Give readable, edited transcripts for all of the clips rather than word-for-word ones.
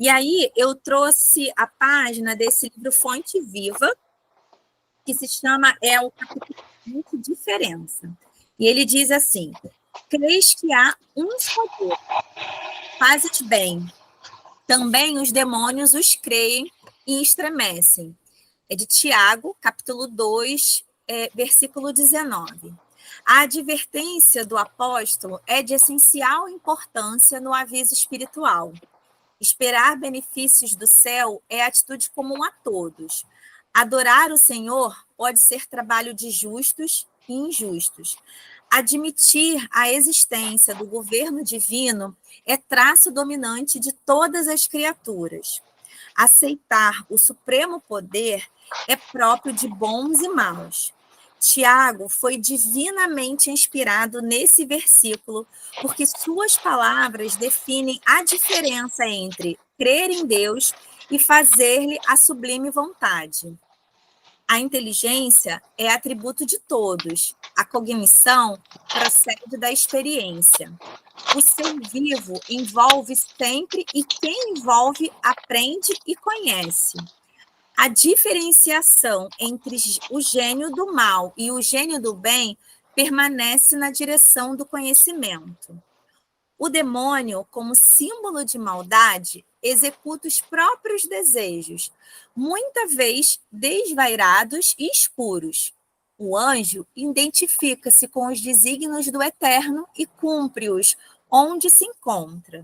E aí eu trouxe a página desse livro Fonte Viva, que se chama o capítulo 20, Diferença. E ele diz assim: crês que há um só Deus, fazes bem. Também os demônios os creem e estremecem. É de Tiago, capítulo 2, versículo 19. A advertência do apóstolo é de essencial importância no aviso espiritual. Esperar benefícios do céu é atitude comum a todos. Adorar o Senhor pode ser trabalho de justos e injustos. Admitir a existência do governo divino é traço dominante de todas as criaturas. Aceitar o supremo poder é próprio de bons e maus. Tiago foi divinamente inspirado nesse versículo, porque suas palavras definem a diferença entre crer em Deus e fazer-lhe a sublime vontade. A inteligência é atributo de todos, a cognição procede da experiência. O ser vivo envolve sempre e quem envolve aprende e conhece. A diferenciação entre o gênio do mal e o gênio do bem permanece na direção do conhecimento. O demônio, como símbolo de maldade, executa os próprios desejos, muitas vezes desvairados e escuros. O anjo identifica-se com os desígnios do Eterno e cumpre-os onde se encontra.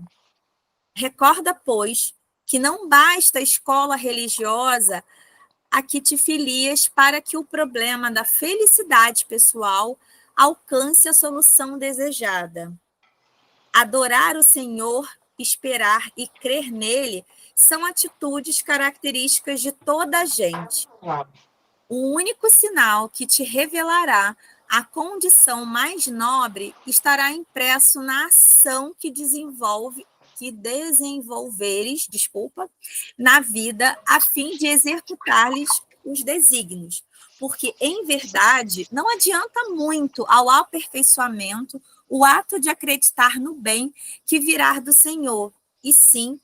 Recorda, pois, que não basta a escola religiosa a que te filias para que o problema da felicidade pessoal alcance a solução desejada. Adorar o Senhor, esperar e crer nele são atitudes características de toda a gente. O único sinal que te revelará a condição mais nobre estará impresso na ação que desenvolveres, na vida, a fim de executar-lhes os desígnios. Porque, em verdade, não adianta muito ao aperfeiçoamento o ato de acreditar no bem que virá do Senhor, e sim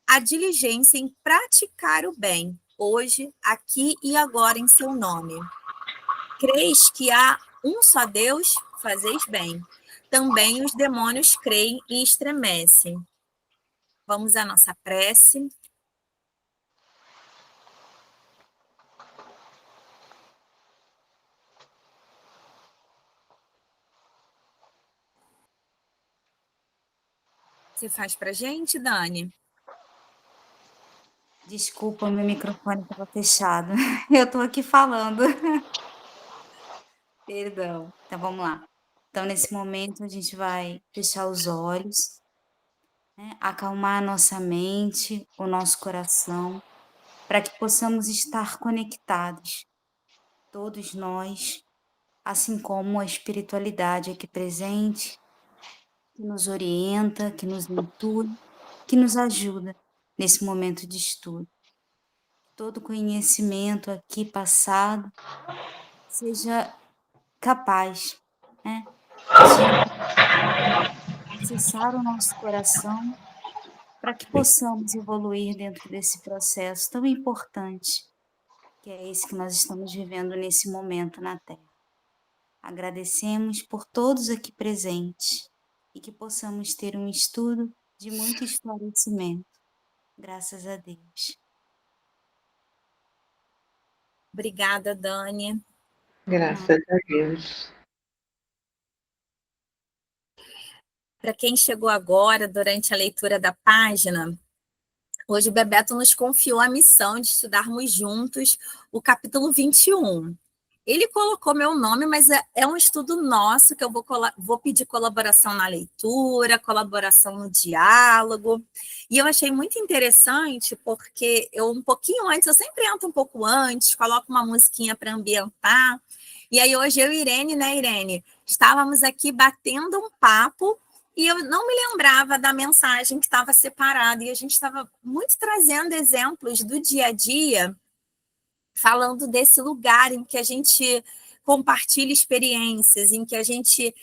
a diligência em praticar o bem, hoje, aqui e agora em seu nome. Creis que há um só Deus? Fazeis bem. Também os demônios creem e estremecem. Vamos à nossa prece. Você faz para a gente, Dani? Desculpa, meu microfone estava fechado. Eu estou aqui falando. Perdão. Então, vamos lá. Então, nesse momento, a gente vai fechar os olhos, né? Acalmar a nossa mente, o nosso coração, para que possamos estar conectados, todos nós, assim como a espiritualidade aqui presente, que nos orienta, que nos intui, que nos ajuda nesse momento de estudo. Todo conhecimento aqui passado seja capaz, né, de acessar o nosso coração para que possamos evoluir dentro desse processo tão importante, que é esse que nós estamos vivendo nesse momento na Terra. Agradecemos por todos aqui presentes e que possamos ter um estudo de muito esclarecimento. Graças a Deus. Obrigada, Dani. Graças a Deus. Para quem chegou agora, durante a leitura da página, hoje o Bebeto nos confiou a missão de estudarmos juntos o capítulo 21. Ele colocou meu nome, mas é um estudo nosso, que eu vou pedir colaboração na leitura, colaboração no diálogo. E eu achei muito interessante, porque um pouquinho antes, eu sempre entro um pouco antes, coloco uma musiquinha para ambientar. E aí hoje eu e Irene, né, Irene? Estávamos aqui batendo um papo e eu não me lembrava da mensagem que estava separada. E a gente estava muito trazendo exemplos do dia a dia, falando desse lugar em que a gente compartilha experiências, em que a gente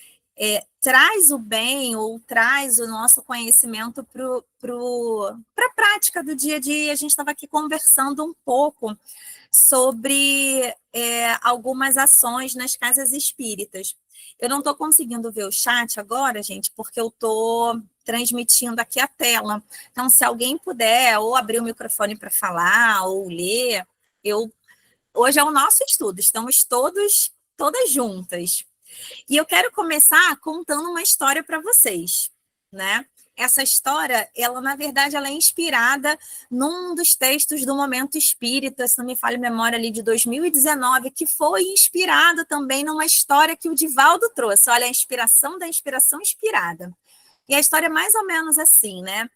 traz o bem ou traz o nosso conhecimento para a prática do dia a dia. A gente estava aqui conversando um pouco sobre algumas ações nas casas espíritas. Eu não estou conseguindo ver o chat agora, gente, porque eu estou transmitindo aqui a tela. Então, se alguém puder ou abrir o microfone para falar ou ler, hoje é o nosso estudo, estamos todas juntas. E eu quero começar contando uma história para vocês, né? Essa história, na verdade, ela é inspirada num dos textos do Momento Espírita, se não me falha a memória, ali de 2019, que foi inspirado também numa história que o Divaldo trouxe. Olha, a inspiração da inspiração inspirada. E a história é mais ou menos assim, né?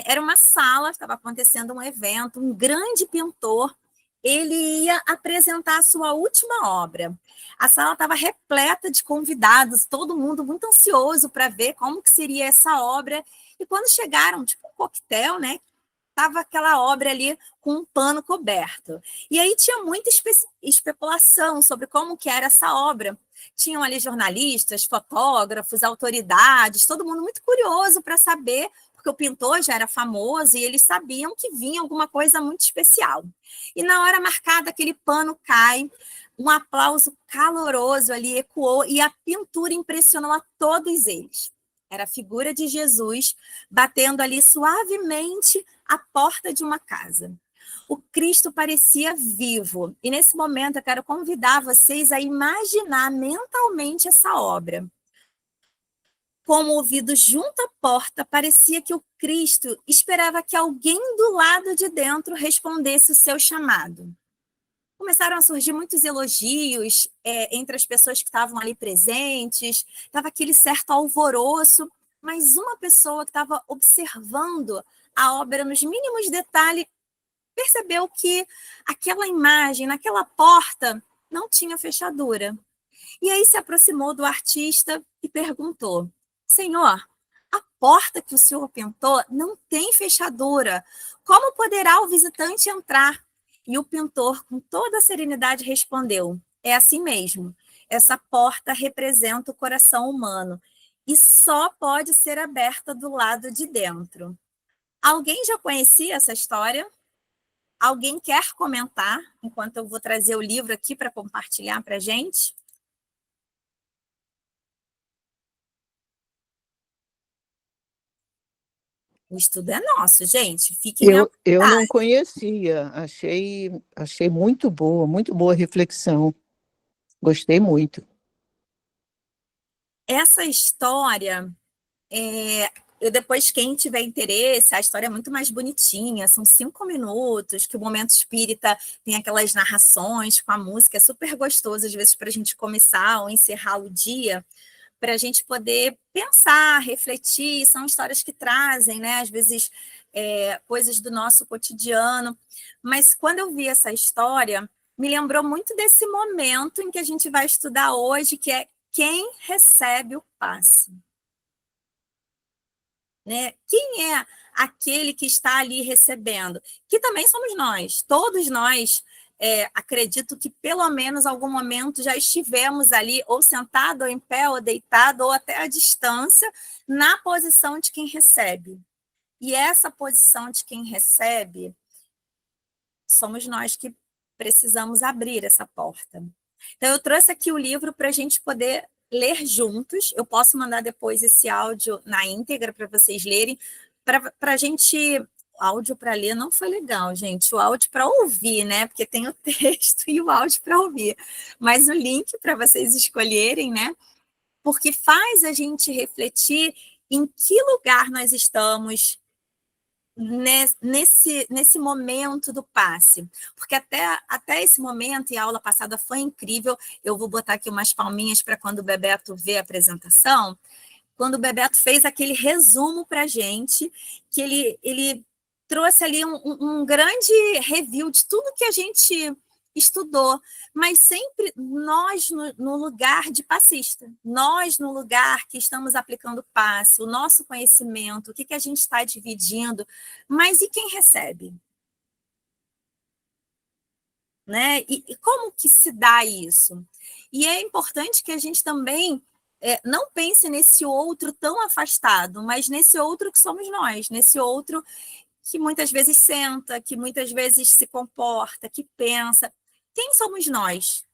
Era uma sala, estava acontecendo um evento, um grande pintor, ele ia apresentar a sua última obra. A sala estava repleta de convidados, todo mundo muito ansioso para ver como que seria essa obra. E quando chegaram, tipo um coquetel, né? Estava aquela obra ali com um pano coberto. E aí tinha muita especulação sobre como que era essa obra. Tinham ali jornalistas, fotógrafos, autoridades, todo mundo muito curioso para saber, porque o pintor já era famoso e eles sabiam que vinha alguma coisa muito especial. E na hora marcada, aquele pano cai, um aplauso caloroso ali ecoou e a pintura impressionou a todos eles. Era a figura de Jesus batendo ali suavemente a porta de uma casa. O Cristo parecia vivo. E nesse momento eu quero convidar vocês a imaginar mentalmente essa obra. Com o ouvido junto à porta, parecia que o Cristo esperava que alguém do lado de dentro respondesse o seu chamado. Começaram a surgir muitos elogios entre as pessoas que estavam ali presentes, estava aquele certo alvoroço, mas uma pessoa que estava observando a obra nos mínimos detalhes percebeu que aquela imagem, naquela porta, não tinha fechadura. E aí se aproximou do artista e perguntou: Senhor, a porta que o senhor pintou não tem fechadura. Como poderá o visitante entrar? E o pintor, com toda a serenidade, respondeu: é assim mesmo. Essa porta representa o coração humano e só pode ser aberta do lado de dentro. Alguém já conhecia essa história? Alguém quer comentar, enquanto eu vou trazer o livro aqui para compartilhar para a gente? O estudo é nosso, gente. Fiquem à Eu não vontade. conhecia, achei muito boa reflexão. Gostei muito. Essa história, depois, quem tiver interesse, a história é muito mais bonitinha, são 5 minutos, que o Momento Espírita tem aquelas narrações com a música, é super gostoso, às vezes, para a gente começar ou encerrar o dia, para a gente poder pensar, refletir, são histórias que trazem, né, às vezes, coisas do nosso cotidiano, mas quando eu vi essa história, me lembrou muito desse momento em que a gente vai estudar hoje, que é quem recebe o passe. Né? Quem é aquele que está ali recebendo? Que também somos nós, todos nós. Acredito que pelo menos algum momento já estivemos ali, ou sentado, ou em pé, ou deitado, ou até à distância, na posição de quem recebe. E essa posição de quem recebe, somos nós que precisamos abrir essa porta. Então, eu trouxe aqui o livro para a gente poder ler juntos. Eu posso mandar depois esse áudio na íntegra para vocês lerem. Para a gente. O áudio para ler não foi legal, gente. O áudio para ouvir, né? Porque tem o texto e o áudio para ouvir. Mas o link para vocês escolherem, né? Porque faz a gente refletir em que lugar nós estamos nesse momento do passe, porque até esse momento, e a aula passada foi incrível, eu vou botar aqui umas palminhas para quando o Bebeto vê a apresentação, quando o Bebeto fez aquele resumo para a gente, que ele trouxe ali um grande review de tudo que a gente estudou, mas sempre nós no lugar de passista, nós no lugar que estamos aplicando passe, o nosso conhecimento, o que a gente está dividindo, mas e quem recebe? Né? E como que se dá isso? E é importante que a gente também não pense nesse outro tão afastado, mas nesse outro que somos nós, nesse outro que muitas vezes senta, que muitas vezes se comporta, que pensa. Quem somos nós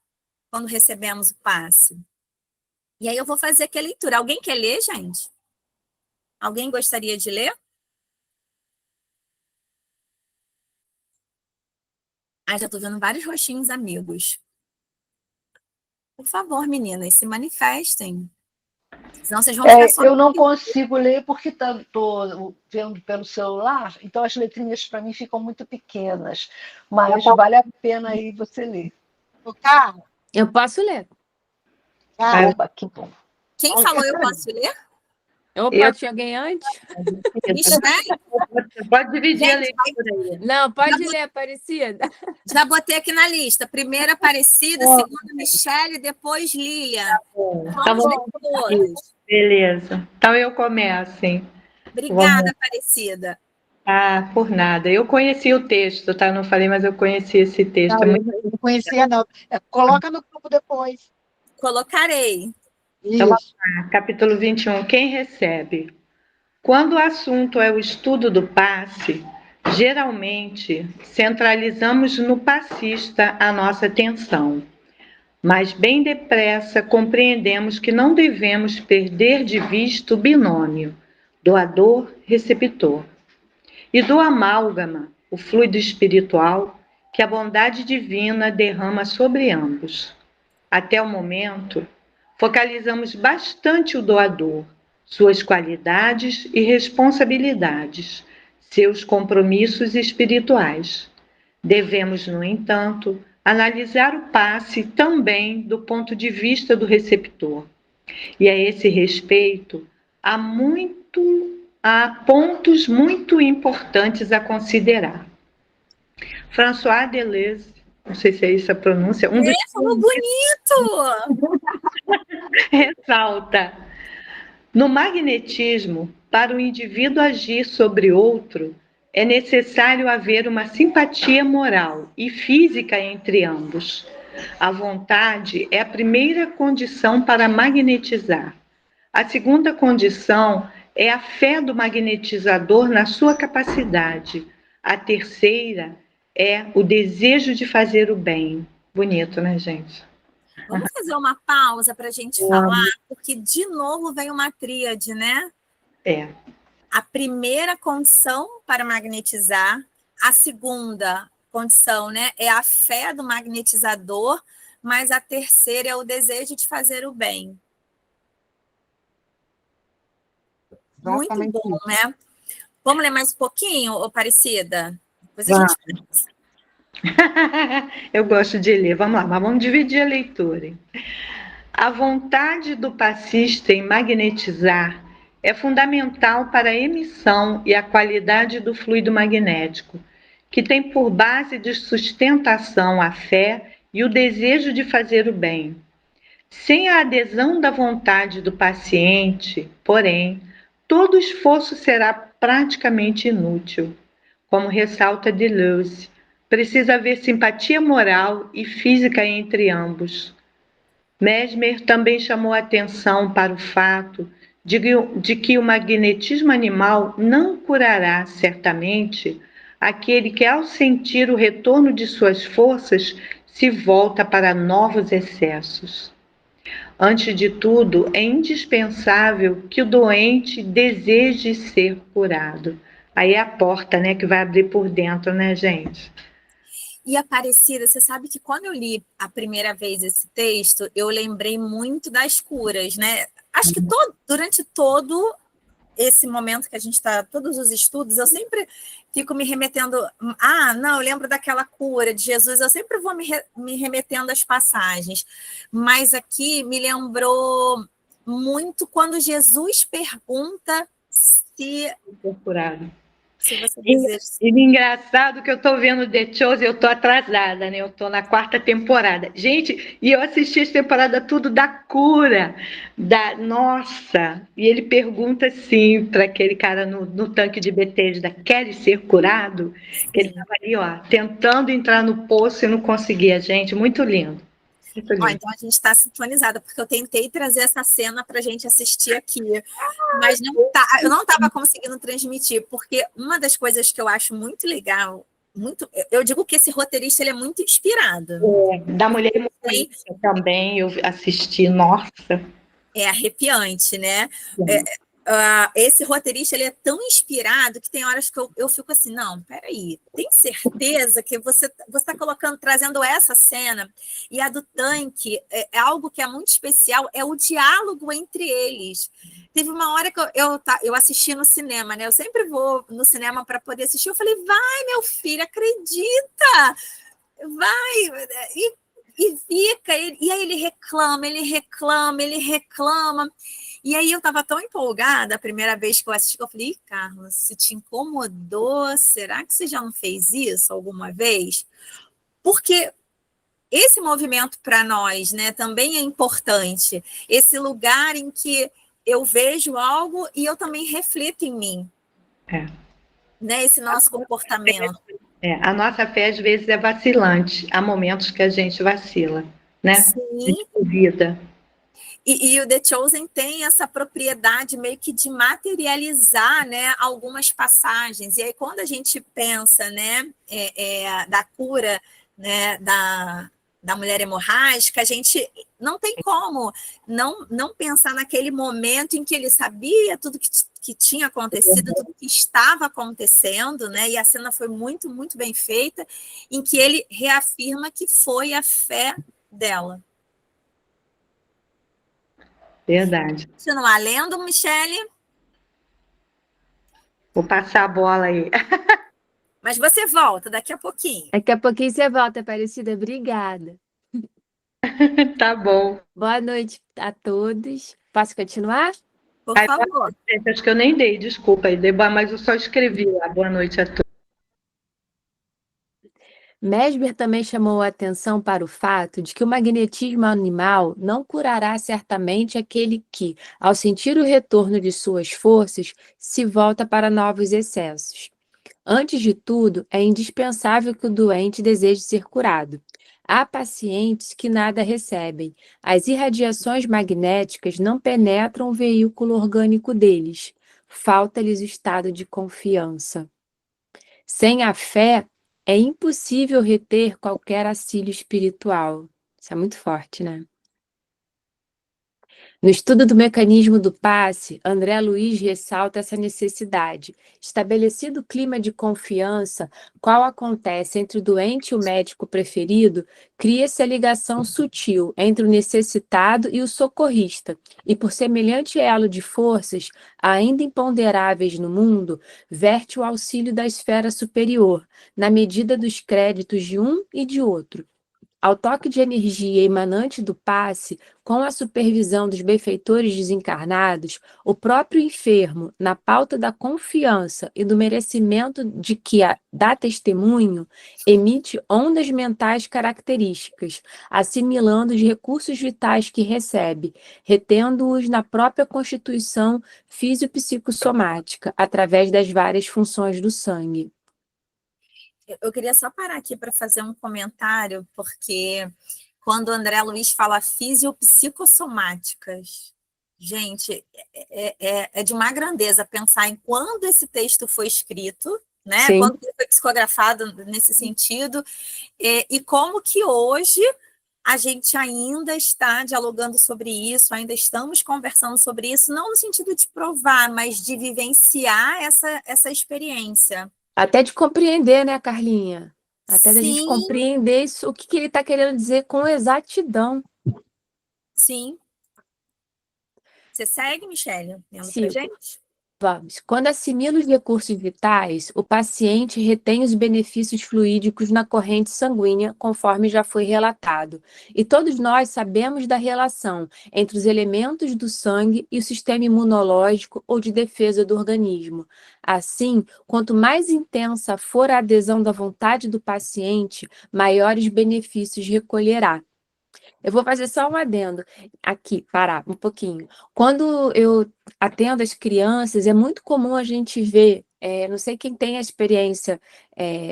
quando recebemos o passe? E aí eu vou fazer aqui a leitura. Alguém quer ler, gente? Alguém gostaria de ler? Já estou vendo vários rostinhos amigos. Por favor, meninas, se manifestem. Senão vocês vão ficar só... Eu não consigo ler porque estou vendo pelo celular, então as letrinhas para mim ficam muito pequenas. Mas vale a pena aí você ler. Eu posso ler. Opa, que bom. Quem falou eu posso ler? Opa, tinha alguém antes? Michele? Pode dividir a Gente, leitura aí. Não, pode ler, Aparecida. já botei aqui na lista. Primeiro Aparecida, segundo Michele, depois Lilian. Tá Vamos bom. ler todos. Beleza. Então eu começo, hein? Obrigada, Aparecida. Por nada. Eu conheci o texto, tá? Não falei, mas eu conheci esse texto. Não, eu não conhecia, não. Coloca no grupo depois. Colocarei. Então, vamos Isso. lá. Capítulo 21. Quem recebe? Quando o assunto é o estudo do passe, geralmente centralizamos no passista a nossa atenção. Mas bem depressa compreendemos que não devemos perder de vista o binômio doador-receptor e do amálgama, o fluido espiritual, que a bondade divina derrama sobre ambos. Até o momento, focalizamos bastante o doador, suas qualidades e responsabilidades, seus compromissos espirituais. Devemos, no entanto, analisar o passe também do ponto de vista do receptor. E a esse respeito, há pontos muito importantes a considerar. François Deleuze, não sei se é isso a pronúncia, Falou bonito! ressalta: no magnetismo, para o indivíduo agir sobre outro, é necessário haver uma simpatia moral e física entre ambos. A vontade é a primeira condição para magnetizar. A segunda condição é a fé do magnetizador na sua capacidade. A terceira é o desejo de fazer o bem. Bonito, né, gente? Vamos fazer uma pausa para a gente falar, porque de novo vem uma tríade, né? A primeira condição para magnetizar, a segunda condição, né, é a fé do magnetizador, mas a terceira é o desejo de fazer o bem. Muito bom, né? Vamos ler mais um pouquinho, Aparecida? Depois a gente... Eu gosto de ler. Vamos lá, mas vamos dividir a leitura. A vontade do passista em magnetizar é fundamental para a emissão e a qualidade do fluido magnético, que tem por base de sustentação a fé e o desejo de fazer o bem. Sem a adesão da vontade do paciente, porém, todo esforço será praticamente inútil. Como ressalta Deleuze, precisa haver simpatia moral e física entre ambos. Mesmer também chamou atenção para o fato de que o magnetismo animal não curará, certamente, aquele que, ao sentir o retorno de suas forças, se volta para novos excessos. Antes de tudo, é indispensável que o doente deseje ser curado. Aí é a porta, né, que vai abrir por dentro, né, gente? E Aparecida, você sabe que quando eu li a primeira vez esse texto, eu lembrei muito das curas, né? Acho que durante todo esse momento que a gente está, todos os estudos, eu sempre fico me remetendo... não, eu lembro daquela cura de Jesus, eu sempre vou me remetendo às passagens. Mas aqui me lembrou muito quando Jesus pergunta se... Curado. Se você deseja... E engraçado que eu estou vendo The Chosen, eu estou atrasada, né? Eu estou na 4ª temporada. Gente, e eu assisti essa temporada tudo da cura, nossa! E ele pergunta assim para aquele cara no tanque de Betesda, queres ser curado? Que ele estava ali, ó, tentando entrar no poço e não conseguia, gente, muito lindo. Muito Ó, lindo. então a gente está sintonizada, porque eu tentei trazer essa cena para a gente assistir aqui, mas eu não estava conseguindo transmitir, porque uma das coisas que eu acho muito legal, eu digo que esse roteirista ele é muito inspirado. Da Mulher Emocionista também, eu assisti, nossa. É arrepiante, né? Esse roteirista ele é tão inspirado que tem horas que eu fico assim, não, peraí, tem certeza que você está trazendo essa cena? E a do tanque é algo que é muito especial, é o diálogo entre eles. Teve uma hora que eu assisti no cinema, né? Eu sempre vou no cinema para poder assistir. Eu falei, vai, meu filho, acredita! Vai! E fica, e aí ele reclama. E aí eu estava tão empolgada a primeira vez que eu assisti, que eu falei, Carlos, se te incomodou, será que você já não fez isso alguma vez? Porque esse movimento para nós, né, também é importante. Esse lugar em que eu vejo algo e eu também reflito em mim. Né, esse nosso comportamento. A nossa fé, às vezes, é vacilante. Há momentos que a gente vacila, né? Sim. De vida. E o The Chosen tem essa propriedade meio que de materializar, né, algumas passagens. E aí, quando a gente pensa, né, da cura, né, da mulher hemorrágica, a gente não tem como não pensar naquele momento em que ele sabia tudo que tinha acontecido, tudo que estava acontecendo, né? E a cena foi muito, muito bem feita, em que ele reafirma que foi a fé dela. Verdade. Continuar lendo, Michele? Vou passar a bola aí. Mas você volta daqui a pouquinho. Daqui a pouquinho você volta, Aparecida. Obrigada. Tá bom. Boa noite a todos. Posso continuar? Por favor. Acho que eu nem dei, desculpa, mas eu só escrevi lá. Boa noite a todos. Mesmer também chamou a atenção para o fato de que o magnetismo animal não curará certamente aquele que, ao sentir o retorno de suas forças, se volta para novos excessos. Antes de tudo, é indispensável que o doente deseje ser curado. Há pacientes que nada recebem. As irradiações magnéticas não penetram o veículo orgânico deles. Falta-lhes o estado de confiança. Sem a fé, é impossível reter qualquer auxílio espiritual. Isso é muito forte, né? No estudo do mecanismo do passe, André Luiz ressalta essa necessidade. Estabelecido o clima de confiança, qual acontece entre o doente e o médico preferido, cria-se a ligação sutil entre o necessitado e o socorrista, e por semelhante elo de forças, ainda imponderáveis no mundo, verte o auxílio da esfera superior, na medida dos créditos de um e de outro. Ao toque de energia emanante do passe, com a supervisão dos benfeitores desencarnados, o próprio enfermo, na pauta da confiança e do merecimento de que dá testemunho, emite ondas mentais características, assimilando os recursos vitais que recebe, retendo-os na própria constituição fisiopsicossomática, através das várias funções do sangue. Eu queria só parar aqui para fazer um comentário, porque quando o André Luiz fala fisiopsicossomáticas, gente, é de uma grandeza pensar em quando esse texto foi escrito, né? Sim. Quando ele foi psicografado nesse sentido, e como que hoje a gente ainda está dialogando sobre isso, ainda estamos conversando sobre isso, não no sentido de provar, mas de vivenciar essa experiência. Até de compreender, né, Carlinha? Até da gente Sim. compreender isso, o que ele está querendo dizer com exatidão. Sim. Você segue, Michele? Lendo Sim. pra gente? Vamos. Quando assimila os recursos vitais, o paciente retém os benefícios fluídicos na corrente sanguínea, conforme já foi relatado. E todos nós sabemos da relação entre os elementos do sangue e o sistema imunológico ou de defesa do organismo. Assim, quanto mais intensa for a adesão da vontade do paciente, maiores benefícios recolherá. Eu vou fazer só um adendo aqui, parar um pouquinho. Quando eu atendo as crianças, é muito comum a gente ver, não sei quem tem a experiência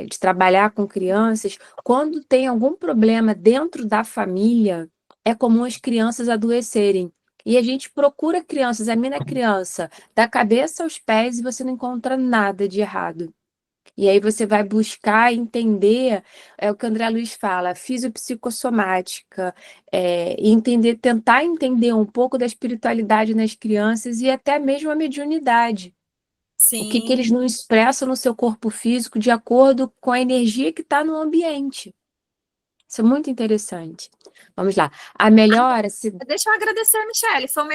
de trabalhar com crianças, quando tem algum problema dentro da família, é comum as crianças adoecerem. E a gente procura criança, examina a criança da cabeça aos pés e você não encontra nada de errado. E aí você vai buscar entender, é o que o André Luiz fala, fisiopsicossomática, e entender, tentar entender um pouco da espiritualidade nas crianças e até mesmo a mediunidade. O que Sim. eles não expressam no seu corpo físico de acordo com a energia que está no ambiente. Isso é muito interessante. Vamos lá. A melhora se Deixa eu agradecer a Michelle, foi uma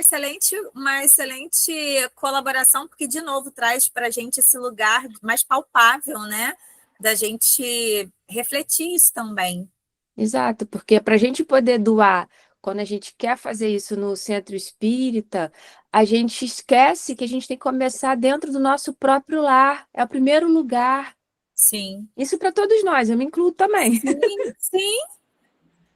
excelente colaboração, porque, de novo, traz para a gente esse lugar mais palpável, né? Da gente refletir isso também. Exato, porque para a gente poder doar, quando a gente quer fazer isso no centro espírita, a gente esquece que a gente tem que começar dentro do nosso próprio lar, é o primeiro lugar. Sim. Isso para todos nós, eu me incluo também. Sim, sim.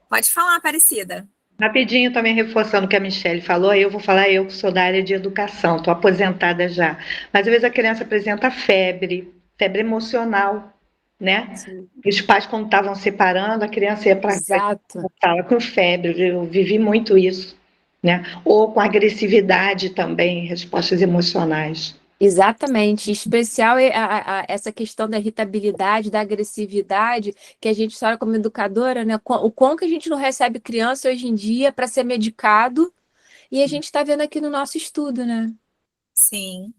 Pode falar, Aparecida. Rapidinho, também reforçando o que a Michelle falou, aí eu vou falar, eu que sou da área de educação, estou aposentada já. Mas às vezes a criança apresenta febre emocional, né? Sim, E os pais, quando estavam separando, a criança ia para exato. estava com febre, eu vivi muito isso, né? Ou com agressividade também, respostas emocionais. Exatamente, em especial essa questão da irritabilidade, da agressividade, que a gente fala como educadora, né? O quão que a gente não recebe criança hoje em dia para ser medicado, e a gente está vendo aqui no nosso estudo, né? Sim.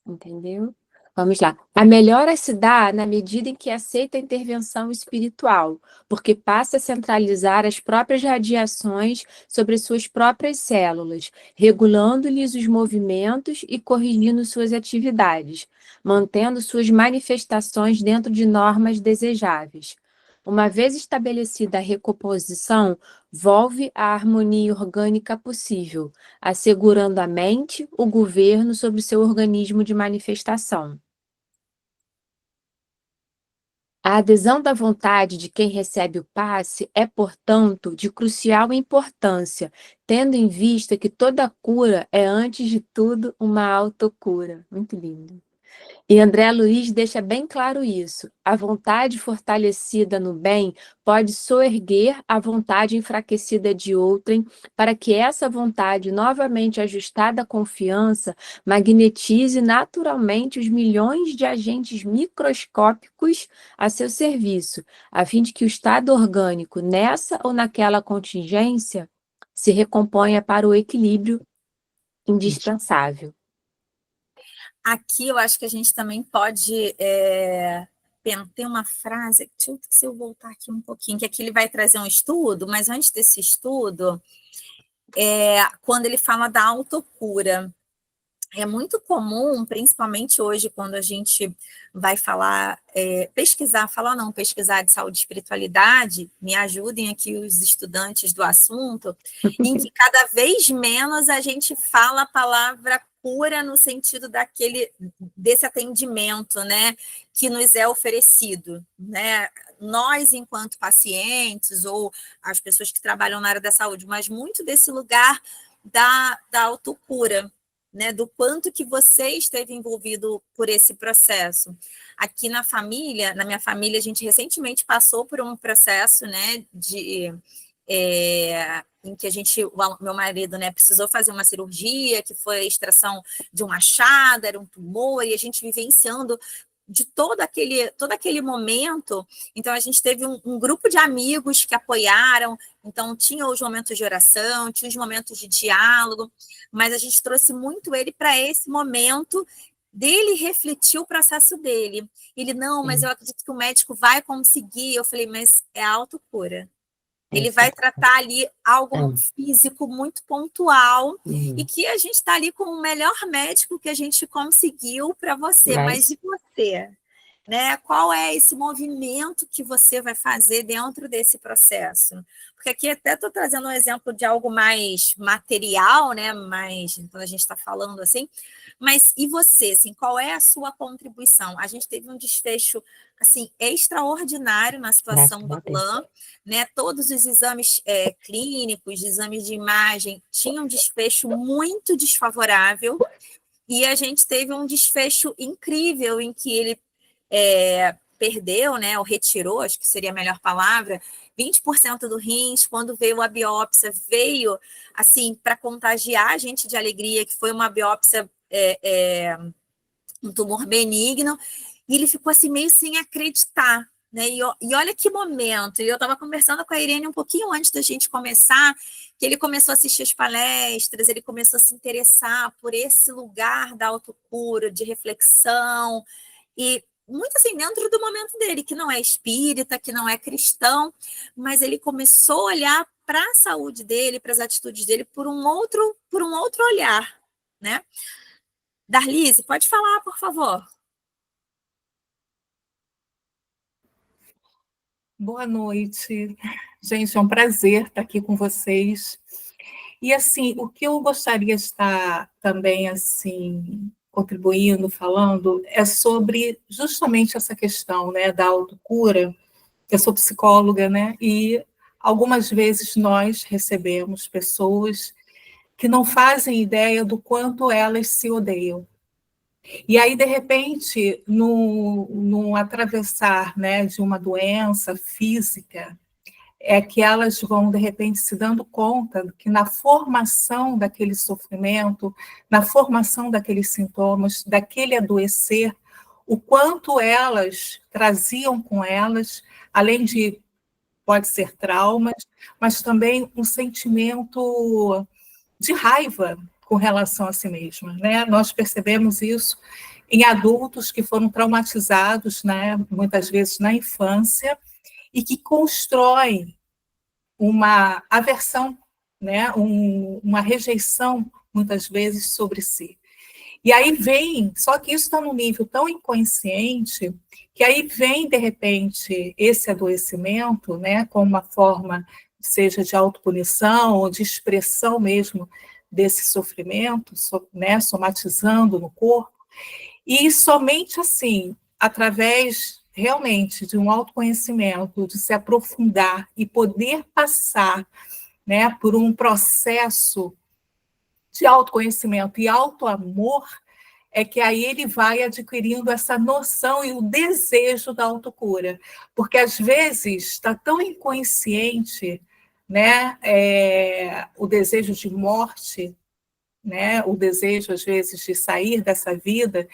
Entendeu? Vamos lá. A melhora se dá na medida em que aceita a intervenção espiritual, porque passa a centralizar as próprias radiações sobre suas próprias células, regulando-lhes os movimentos e corrigindo suas atividades, mantendo suas manifestações dentro de normas desejáveis. Uma vez estabelecida a recomposição, volve à harmonia orgânica possível, assegurando à mente o governo sobre seu organismo de manifestação. A adesão da vontade de quem recebe o passe é, portanto, de crucial importância, tendo em vista que toda cura é, antes de tudo, uma autocura. Muito lindo. E André Luiz deixa bem claro isso. A vontade fortalecida no bem pode soerguer a vontade enfraquecida de outrem, para que essa vontade, novamente ajustada à confiança, magnetize naturalmente os milhões de agentes microscópicos a seu serviço, a fim de que o estado orgânico, nessa ou naquela contingência, se recomponha para o equilíbrio indispensável. Aqui eu acho que a gente também pode ter uma frase, se eu voltar aqui um pouquinho, que aqui ele vai trazer um estudo, mas antes desse estudo, quando ele fala da autocura, é muito comum, principalmente hoje, quando a gente vai falar, pesquisar de saúde e espiritualidade, me ajudem aqui os estudantes do assunto, em que cada vez menos a gente fala a palavra cura no sentido desse atendimento, né, que nos é oferecido, né, nós enquanto pacientes ou as pessoas que trabalham na área da saúde, mas muito desse lugar da autocura, né, do quanto que você esteve envolvido por esse processo. Aqui na minha família, a gente recentemente passou por um processo, né, em que meu marido, né, precisou fazer uma cirurgia, que foi a extração de um achado, era um tumor, e a gente vivenciando de todo aquele momento. Então, a gente teve um grupo de amigos que apoiaram, então tinha os momentos de oração, tinha os momentos de diálogo, mas a gente trouxe muito ele para esse momento dele refletir o processo dele. Ele, não, mas eu acredito que o médico vai conseguir. Eu falei, mas é a autocura. Ele vai tratar ali algo físico muito pontual e que a gente está ali com o melhor médico que a gente conseguiu para você. Mas e você? né? Qual é esse movimento que você vai fazer dentro desse processo? Porque aqui até estou trazendo um exemplo de algo mais material, né? Mais quando a gente está falando assim. Mas e você, assim, qual é a sua contribuição? A gente teve um desfecho assim extraordinário na situação do Alan, né? Todos os exames clínicos, exames de imagem tinham um desfecho muito desfavorável. E a gente teve um desfecho incrível em que ele perdeu, né, ou retirou, acho que seria a melhor palavra, 20% do rins. Quando veio a biópsia, veio assim para contagiar a gente de alegria, que foi uma biópsia, um tumor benigno, e ele ficou assim meio sem acreditar. Né? E olha que momento, e eu estava conversando com a Irene um pouquinho antes da gente começar, que ele começou a assistir as palestras, ele começou a se interessar por esse lugar da autocura, de reflexão, e muito assim, dentro do momento dele, que não é espírita, que não é cristão, mas ele começou a olhar para a saúde dele, para as atitudes dele, por um outro olhar, né? Darlise, pode falar, por favor. Boa noite, gente, é um prazer estar aqui com vocês. E assim, o que eu gostaria de estar também assim contribuindo, falando, é sobre justamente essa questão, né, da autocura. Eu sou psicóloga, né, e algumas vezes nós recebemos pessoas que não fazem ideia do quanto elas se odeiam. E aí, de repente, no atravessar, né, de uma doença física, é que elas vão, de repente, se dando conta que na formação daquele sofrimento, na formação daqueles sintomas, daquele adoecer, o quanto elas traziam com elas, além de, pode ser traumas, mas também um sentimento de raiva com relação a si mesma, né? Nós percebemos isso em adultos que foram traumatizados, né, muitas vezes na infância, e que constroem uma aversão, né, uma rejeição, muitas vezes, sobre si. E aí vem, só que isso está num nível tão inconsciente, que aí vem, de repente, esse adoecimento, né, como uma forma, seja de autopunição ou de expressão mesmo desse sofrimento, né, somatizando no corpo, e somente assim, através realmente de um autoconhecimento, de se aprofundar e poder passar, né, por um processo de autoconhecimento e autoamor, é que aí ele vai adquirindo essa noção e o desejo da autocura. Porque, às vezes, está tão inconsciente, né, o desejo de morte, né, o desejo, às vezes, de sair dessa vida,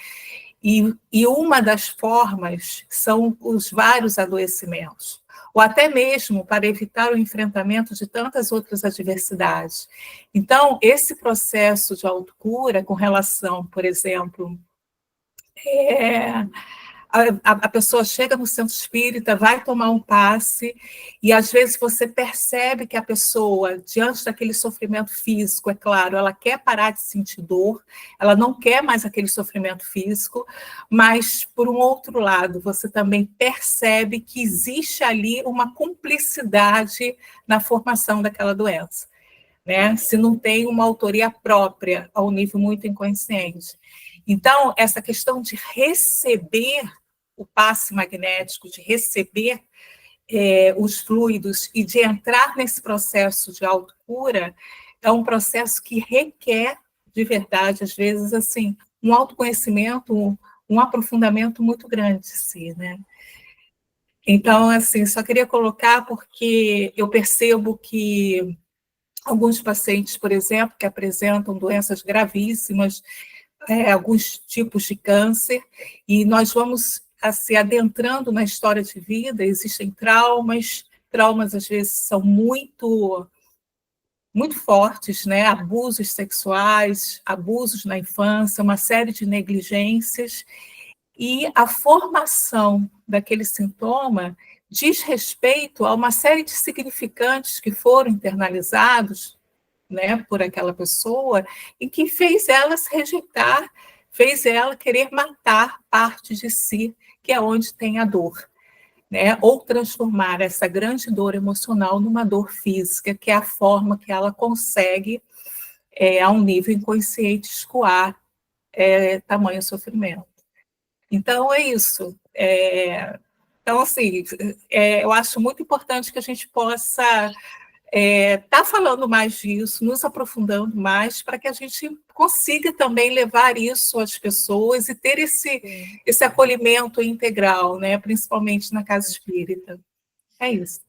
e uma das formas são os vários adoecimentos, ou até mesmo para evitar o enfrentamento de tantas outras adversidades. Então, esse processo de autocura com relação, por exemplo, a pessoa chega no centro espírita, vai tomar um passe, e às vezes você percebe que a pessoa, diante daquele sofrimento físico, é claro, ela quer parar de sentir dor, ela não quer mais aquele sofrimento físico, mas, por um outro lado, você também percebe que existe ali uma cumplicidade na formação daquela doença, né? Se não tem uma autoria própria, ao nível muito inconsciente. Então, essa questão de receber o passe magnético, de receber os fluidos e de entrar nesse processo de autocura, é um processo que requer, de verdade, às vezes, assim, um autoconhecimento, um aprofundamento muito grande de si, né? Então, assim, só queria colocar porque eu percebo que alguns pacientes, por exemplo, que apresentam doenças gravíssimas, alguns tipos de câncer, e nós vamos se adentrando na história de vida, existem traumas às vezes são muito fortes, né? Abusos sexuais, abusos na infância, uma série de negligências, e a formação daquele sintoma diz respeito a uma série de significantes que foram internalizados, né, por aquela pessoa, e que fez ela se rejeitar, fez ela querer matar parte de si, que é onde tem a dor, né? Ou transformar essa grande dor emocional numa dor física, que é a forma que ela consegue, a um nível inconsciente, escoar tamanho sofrimento. Então, é isso. Então, assim, eu acho muito importante que a gente possa estar falando mais disso, nos aprofundando mais, para que a gente consiga também levar isso às pessoas e ter esse acolhimento integral, né? Principalmente na casa espírita. É isso.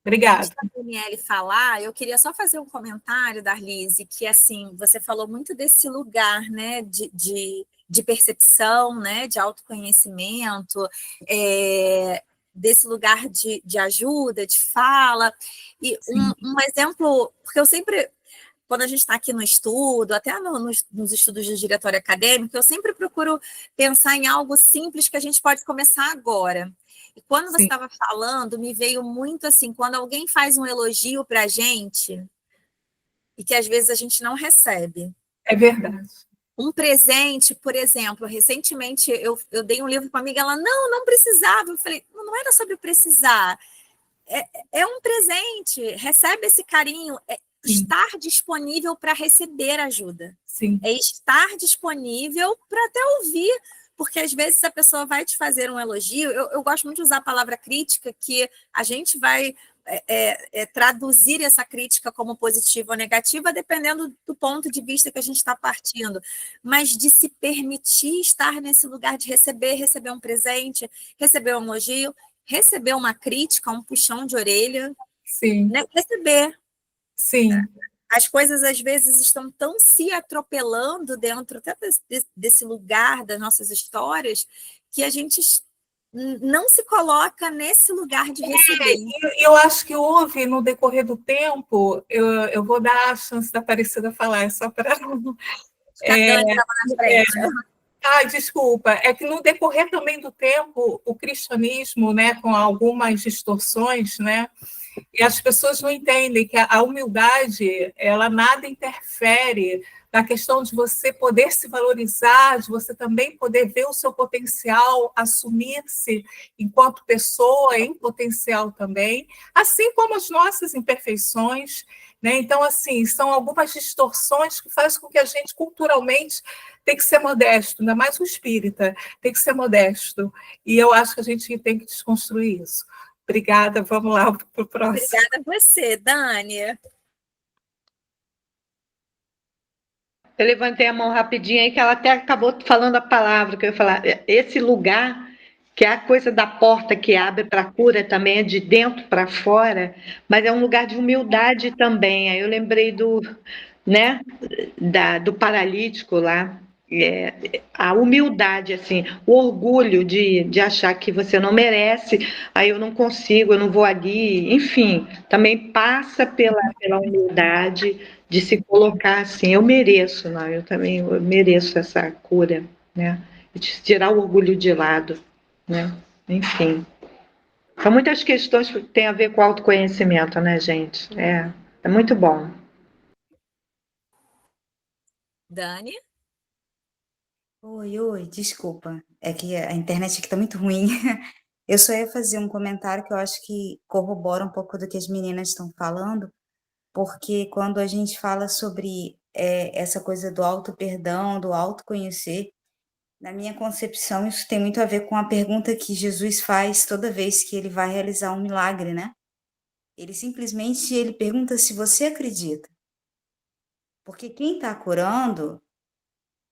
Obrigada. Antes da Daniele falar, eu queria só fazer um comentário, Darlise, que assim, você falou muito desse lugar, né, de percepção, né, de autoconhecimento, desse lugar de ajuda, de fala. E um exemplo, porque eu sempre, quando a gente está aqui no estudo, até nos estudos de diretório acadêmico, eu sempre procuro pensar em algo simples que a gente pode começar agora. E quando você estava falando, me veio muito assim, quando alguém faz um elogio para a gente, e que às vezes a gente não recebe. É verdade. Um presente, por exemplo, recentemente eu dei um livro para uma amiga, ela, não precisava. Eu falei, não era sobre precisar. É um presente, recebe esse carinho, estar disponível para receber ajuda. Sim. É estar disponível para até ouvir, porque às vezes a pessoa vai te fazer um elogio. Eu gosto muito de usar a palavra crítica, que a gente vai traduzir essa crítica como positiva ou negativa, dependendo do ponto de vista que a gente está partindo, mas de se permitir estar nesse lugar de receber um presente, receber um elogio, receber uma crítica, um puxão de orelha. Sim. Né? Receber. Sim. As coisas, às vezes, estão tão se atropelando dentro até desse lugar das nossas histórias, que a gente não se coloca nesse lugar de receber. Eu acho que houve, no decorrer do tempo, eu vou dar a chance da Aparecida falar, só para... desculpa, é que no decorrer também do tempo, o cristianismo, né, com algumas distorções, né, e as pessoas não entendem que a humildade, ela nada interfere na questão de você poder se valorizar, de você também poder ver o seu potencial, assumir-se enquanto pessoa em potencial também, assim como as nossas imperfeições, né? Então, assim, são algumas distorções que fazem com que a gente, culturalmente, tem que ser modesto, ainda mais o espírita, tem que ser modesto. E eu acho que a gente tem que desconstruir isso. Obrigada, vamos lá para o próximo. Obrigada a você, Dani. Eu levantei a mão rapidinho aí, que ela até acabou falando a palavra que eu ia falar. Esse lugar, que é a coisa da porta que abre para a cura também, é de dentro para fora, mas é um lugar de humildade também. Aí eu lembrei do paralítico lá, a humildade, assim, o orgulho de achar que você não merece, aí eu não consigo, eu não vou ali, enfim, também passa pela humildade de se colocar assim, eu mereço, não, eu mereço essa cura, né? E tirar o orgulho de lado, né? Enfim. São muitas questões que têm a ver com autoconhecimento, né, gente? É muito bom. Dani? Oi, desculpa. É que a internet aqui tá muito ruim. Eu só ia fazer um comentário que eu acho que corrobora um pouco do que as meninas estão falando, porque quando a gente fala sobre essa coisa do auto-perdão, do autoconhecer, na minha concepção, isso tem muito a ver com a pergunta que Jesus faz toda vez que ele vai realizar um milagre, né? Ele simplesmente pergunta se você acredita. Porque quem está curando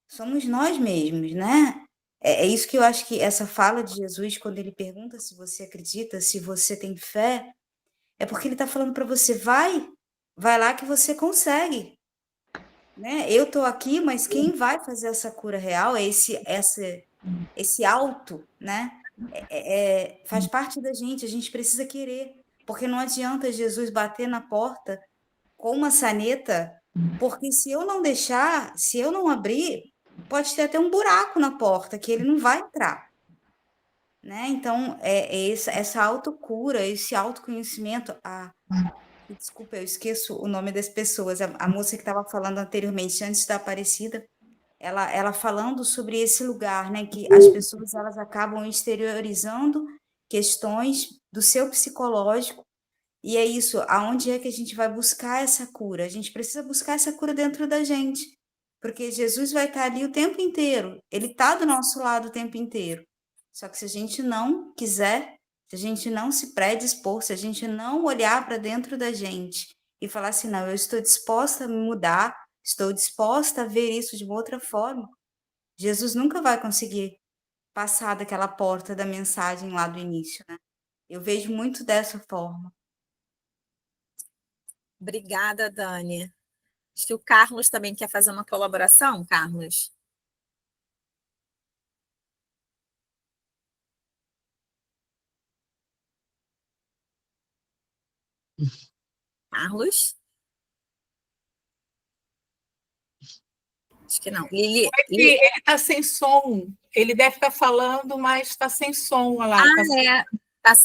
somos nós mesmos, né? É isso que eu acho que essa fala de Jesus, quando ele pergunta se você acredita, se você tem fé, é porque ele está falando para você, vai lá que você consegue. Né? Eu estou aqui, mas quem vai fazer essa cura real é esse alto, né? Faz parte da gente, a gente precisa querer. Porque não adianta Jesus bater na porta com uma saneta, porque se eu não deixar, se eu não abrir, pode ter até um buraco na porta que ele não vai entrar. Né? Então, essa autocura, esse autoconhecimento. Desculpa, eu esqueço o nome das pessoas. A moça que estava falando anteriormente, antes da Aparecida, ela falando sobre esse lugar, né, que as pessoas elas acabam exteriorizando questões do seu psicológico, e é isso, aonde é que a gente vai buscar essa cura? A gente precisa buscar essa cura dentro da gente, porque Jesus vai estar ali o tempo inteiro, ele está do nosso lado o tempo inteiro. Só que se a gente não quiser, se a gente não se predispor, se a gente não olhar para dentro da gente e falar assim, não, eu estou disposta a me mudar, estou disposta a ver isso de uma outra forma, Jesus nunca vai conseguir passar daquela porta da mensagem lá do início, né? Eu vejo muito dessa forma. Obrigada, Dani. Acho que o Carlos também quer fazer uma colaboração, Carlos. Carlos? Acho que não. Lili, Ele está sem som. Ele deve estar falando, mas está sem som. Olha lá,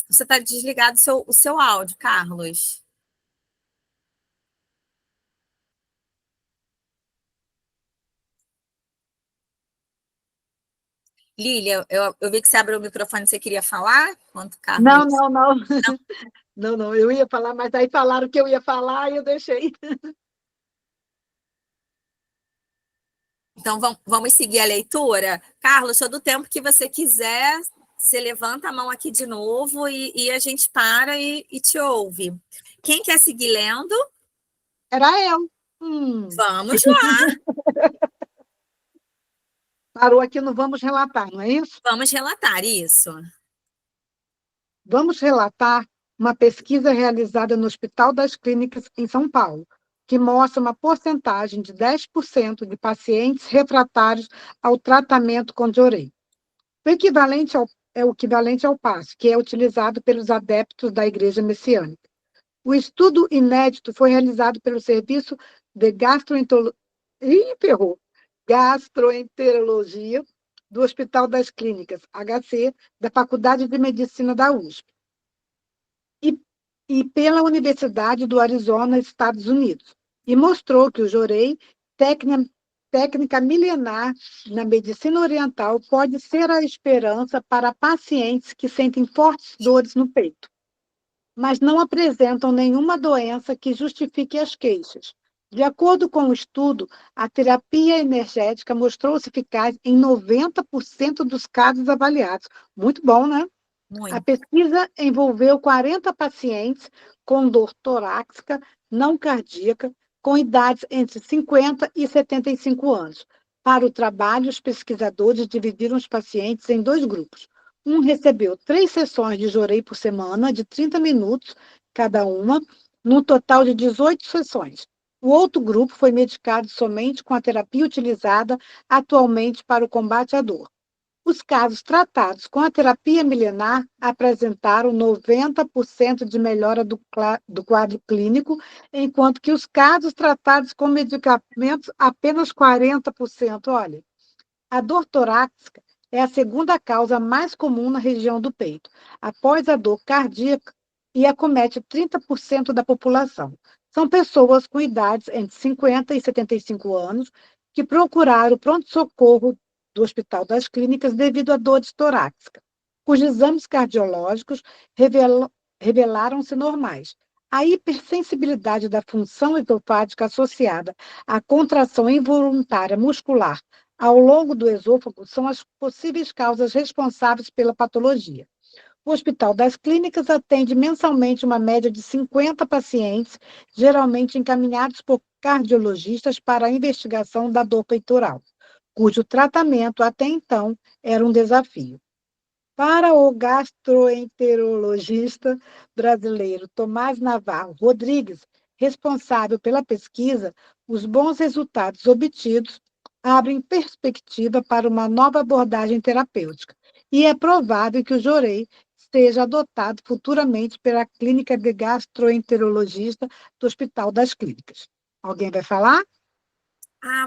você está desligado o seu áudio, Carlos. Lília, eu vi que você abriu o microfone, você queria falar? Enquanto Carlos... Não, eu ia falar, mas aí falaram que eu ia falar e eu deixei. Então, vamos seguir a leitura? Carlos, todo o tempo que você quiser, você levanta a mão aqui de novo e a gente para e te ouve. Quem quer seguir lendo? Era eu. Vamos lá. Parou aqui no Vamos Relatar, não é isso? Vamos relatar isso. Vamos relatar uma pesquisa realizada no Hospital das Clínicas, em São Paulo, que mostra uma porcentagem de 10% de pacientes refratários ao tratamento com Diorei. É o equivalente ao passe, que é utilizado pelos adeptos da Igreja Messiânica. O estudo inédito foi realizado pelo Serviço de Gastroenterologia do Hospital das Clínicas, HC, da Faculdade de Medicina da USP, e pela Universidade do Arizona, Estados Unidos, e mostrou que o Jorei, técnica milenar na medicina oriental, pode ser a esperança para pacientes que sentem fortes dores no peito, mas não apresentam nenhuma doença que justifique as queixas. De acordo com o estudo, a terapia energética mostrou-se eficaz em 90% dos casos avaliados. Muito bom, né? Muito. A pesquisa envolveu 40 pacientes com dor torácica não cardíaca, com idades entre 50 e 75 anos. Para o trabalho, os pesquisadores dividiram os pacientes em 2 grupos. Um recebeu 3 sessões de Jorei por semana, de 30 minutos cada uma, num total de 18 sessões. O outro grupo foi medicado somente com a terapia utilizada atualmente para o combate à dor. Os casos tratados com a terapia milenar apresentaram 90% de melhora do quadro clínico, enquanto que os casos tratados com medicamentos, apenas 40%. Olha, a dor torácica é a segunda causa mais comum na região do peito, após a dor cardíaca, e acomete 30% da população. São pessoas com idades entre 50 e 75 anos que procuraram o pronto-socorro do Hospital das Clínicas devido a dores torácicas, cujos exames cardiológicos revelaram-se normais. A hipersensibilidade da função esofágica associada à contração involuntária muscular ao longo do esôfago são as possíveis causas responsáveis pela patologia. O Hospital das Clínicas atende mensalmente uma média de 50 pacientes, geralmente encaminhados por cardiologistas para a investigação da dor peitoral, cujo tratamento até então era um desafio. Para o gastroenterologista brasileiro Tomás Navarro Rodrigues, responsável pela pesquisa, os bons resultados obtidos abrem perspectiva para uma nova abordagem terapêutica, e é provável que o Jorei seja adotado futuramente pela clínica de gastroenterologista do Hospital das Clínicas. Alguém vai falar?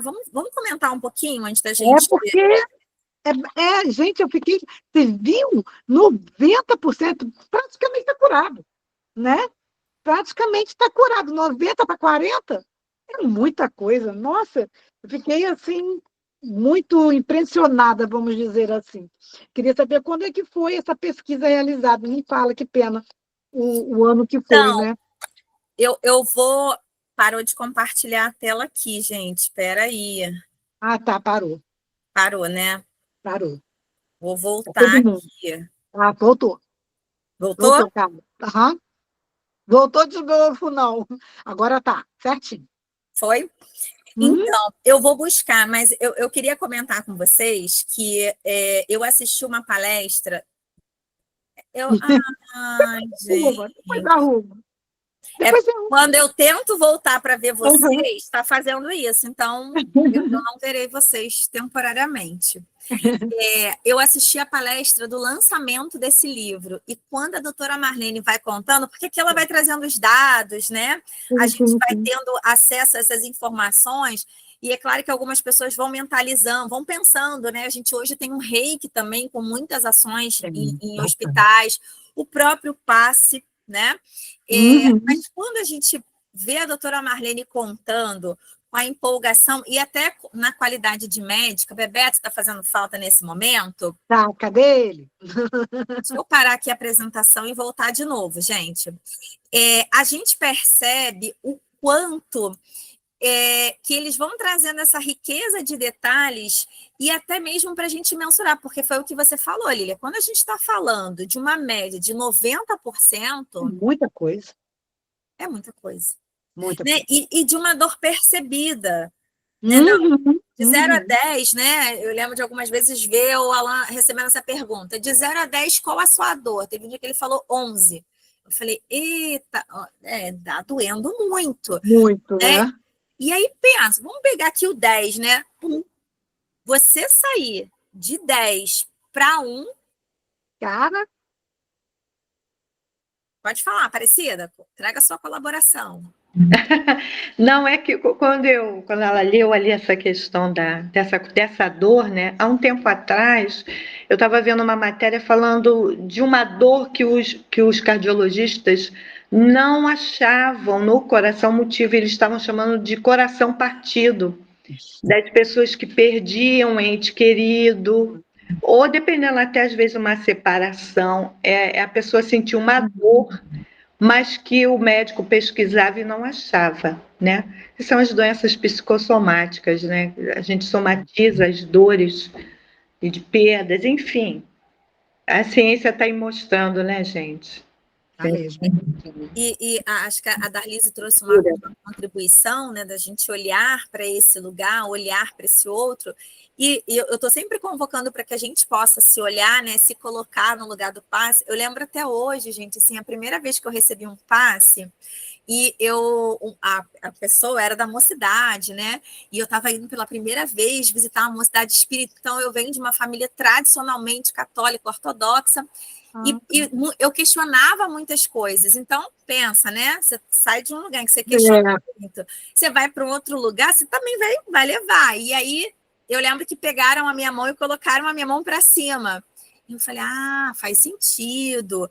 Vamos comentar um pouquinho antes da gente... Gente, eu fiquei... Você viu? 90% praticamente está curado, né? Praticamente está curado. 90 para 40 é muita coisa. Nossa, eu fiquei assim, muito impressionada, vamos dizer assim. Queria saber quando é que foi essa pesquisa realizada. Me fala, que pena, o ano que foi, Então, né? eu vou... Parou de compartilhar a tela aqui, gente. Espera aí. Ah, tá, parou. Parou, né? Parou. Vou Tá voltar todo mundo. aqui. Ah, voltou. Voltou? Voltou, Carla. Aham. Voltou de novo, não. Agora tá, certinho. Foi? Então, eu vou buscar, mas eu queria comentar com vocês que eu assisti uma palestra. Ai, Arruma, depois gente. arruma. Depois você arruma. Quando eu tento voltar para ver Uhum. vocês, está fazendo isso. Então, eu não verei vocês temporariamente. Eu assisti a palestra do lançamento desse livro, e quando a doutora Marlene vai contando, porque aqui ela vai trazendo os dados, né? A gente vai tendo acesso a essas informações, e é claro que algumas pessoas vão mentalizando, vão pensando, né? A gente hoje tem um reiki também, com muitas ações em hospitais, o próprio passe, né? Mas quando a gente vê a doutora Marlene contando com a empolgação e até na qualidade de médica, Bebeto está fazendo falta nesse momento. Tá, cadê ele? Deixa eu parar aqui a apresentação e voltar de novo, gente. A gente percebe o quanto que eles vão trazendo essa riqueza de detalhes e até mesmo para a gente mensurar, porque foi o que você falou, Lília. Quando a gente está falando de uma média de 90%, Muita coisa. é muita coisa. Muita Né? coisa. E de uma dor percebida. Né? De 0 a 10, né? Eu lembro de algumas vezes ver o Alan recebendo essa pergunta. De 0 a 10, qual a sua dor? Teve um dia que ele falou 11. Eu falei, eita, tá doendo muito. Muito, né? né? E aí pensa, vamos pegar aqui o 10, né? Você sair de 10 para 1. Cara, Pode falar, Aparecida, traga a sua colaboração. Não, é que quando ela leu ali essa questão dessa dor, né? Há um tempo atrás, eu estava vendo uma matéria falando de uma dor que os cardiologistas não achavam no coração motivo, eles estavam chamando de coração partido, das pessoas que perdiam um ente querido, ou dependendo até às vezes uma separação, a pessoa sentiu uma dor, mas que o médico pesquisava e não achava, né? Que são as doenças psicossomáticas, né? A gente somatiza as dores e de perdas, enfim. A ciência está aí mostrando, né, gente? tá mesmo. E acho que a Darlise trouxe uma contribuição, né, da gente olhar para esse lugar, olhar para esse outro, e eu estou sempre convocando para que a gente possa se olhar, né, se colocar no lugar do passe. Eu lembro até hoje, gente, assim, a primeira vez que eu recebi um passe, e a pessoa era da mocidade, né? E eu estava indo pela primeira vez visitar uma mocidade espírita, então eu venho de uma família tradicionalmente católica, ortodoxa, e eu questionava muitas coisas. Então, pensa, né? Você sai de um lugar em que você questiona muito, você vai para um outro lugar, você também vai levar. E aí, eu lembro que pegaram a minha mão e colocaram a minha mão para cima. E eu falei, faz sentido.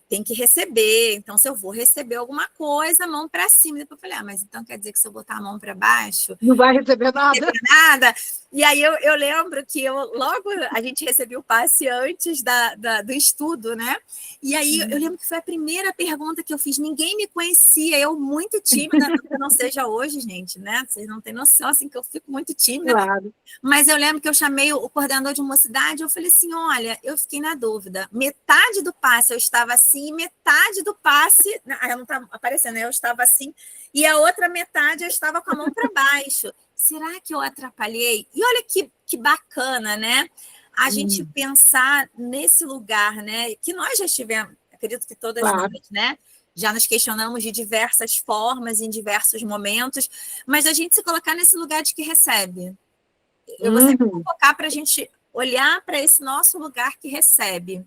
Tem que receber, então se eu vou receber alguma coisa, mão para cima. Depois eu falei, mas então quer dizer que se eu botar a mão para baixo, não vai receber nada? Não vai receber nada. E aí eu lembro que logo a gente recebeu o passe antes do estudo, né? E aí eu lembro que foi a primeira pergunta que eu fiz, ninguém me conhecia, eu muito tímida, não que eu não seja hoje, gente, né? Vocês não têm noção, assim, que eu fico muito tímida. Claro. Mas eu lembro que eu chamei o coordenador de mocidade, eu falei assim, olha, eu fiquei na dúvida, metade do passe eu estava assim, metade do passe, eu não estava aparecendo, eu estava assim, e a outra metade eu estava com a mão para baixo. Será que eu atrapalhei? E olha que bacana, né? A gente pensar nesse lugar, né? Que nós já estivemos, acredito que todas nós, né? Já nos questionamos de diversas formas, em diversos momentos, mas a gente se colocar nesse lugar de que recebe. Eu vou sempre convocar para a gente olhar para esse nosso lugar que recebe.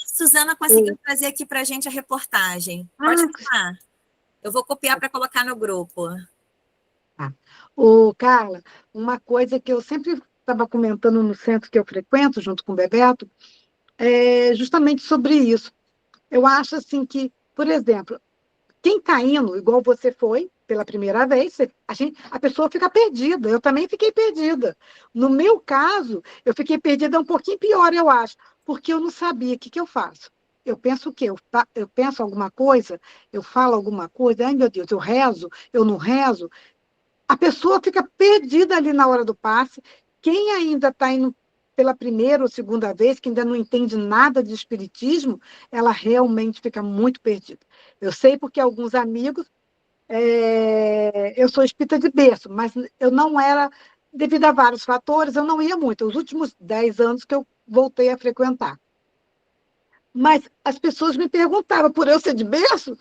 Suzana conseguiu trazer aqui para a gente a reportagem. Pode falar. Eu vou copiar para colocar no grupo. Carla, uma coisa que eu sempre estava comentando no centro que eu frequento, junto com o Bebeto, é justamente sobre isso. Eu acho assim que, por exemplo, quem está indo, igual você foi, pela primeira vez, a pessoa fica perdida. Eu também fiquei perdida. No meu caso, eu fiquei perdida um pouquinho pior, eu acho, porque eu não sabia o que eu faço. Eu penso o quê? Eu penso alguma coisa, eu falo alguma coisa, ai meu Deus, eu rezo, eu não rezo. A pessoa fica perdida ali na hora do passe. Quem ainda está indo pela primeira ou segunda vez, que ainda não entende nada de espiritismo, ela realmente fica muito perdida. Eu sei porque alguns amigos, eu sou espírita de berço, mas eu não era, devido a vários fatores, eu não ia muito. Os últimos 10 anos que eu voltei a frequentar. Mas as pessoas me perguntavam, por eu ser de berço,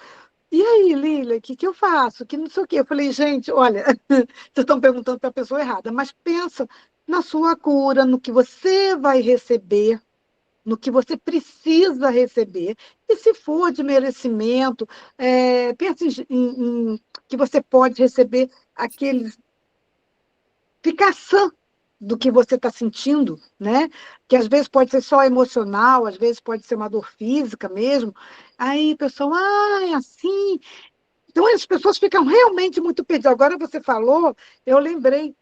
e aí, Lília, o que eu faço? Que não sei o quê. Eu falei, gente, olha, vocês estão perguntando para a pessoa errada, mas pensa na sua cura, no que você vai receber, no que você precisa receber. E se for de merecimento, pense que você pode receber aqueles... Ficar sã do que você está sentindo, né? Que às vezes pode ser só emocional, às vezes pode ser uma dor física mesmo. Aí, pessoal, é assim. Então, as pessoas ficam realmente muito perdidas. Agora você falou, eu lembrei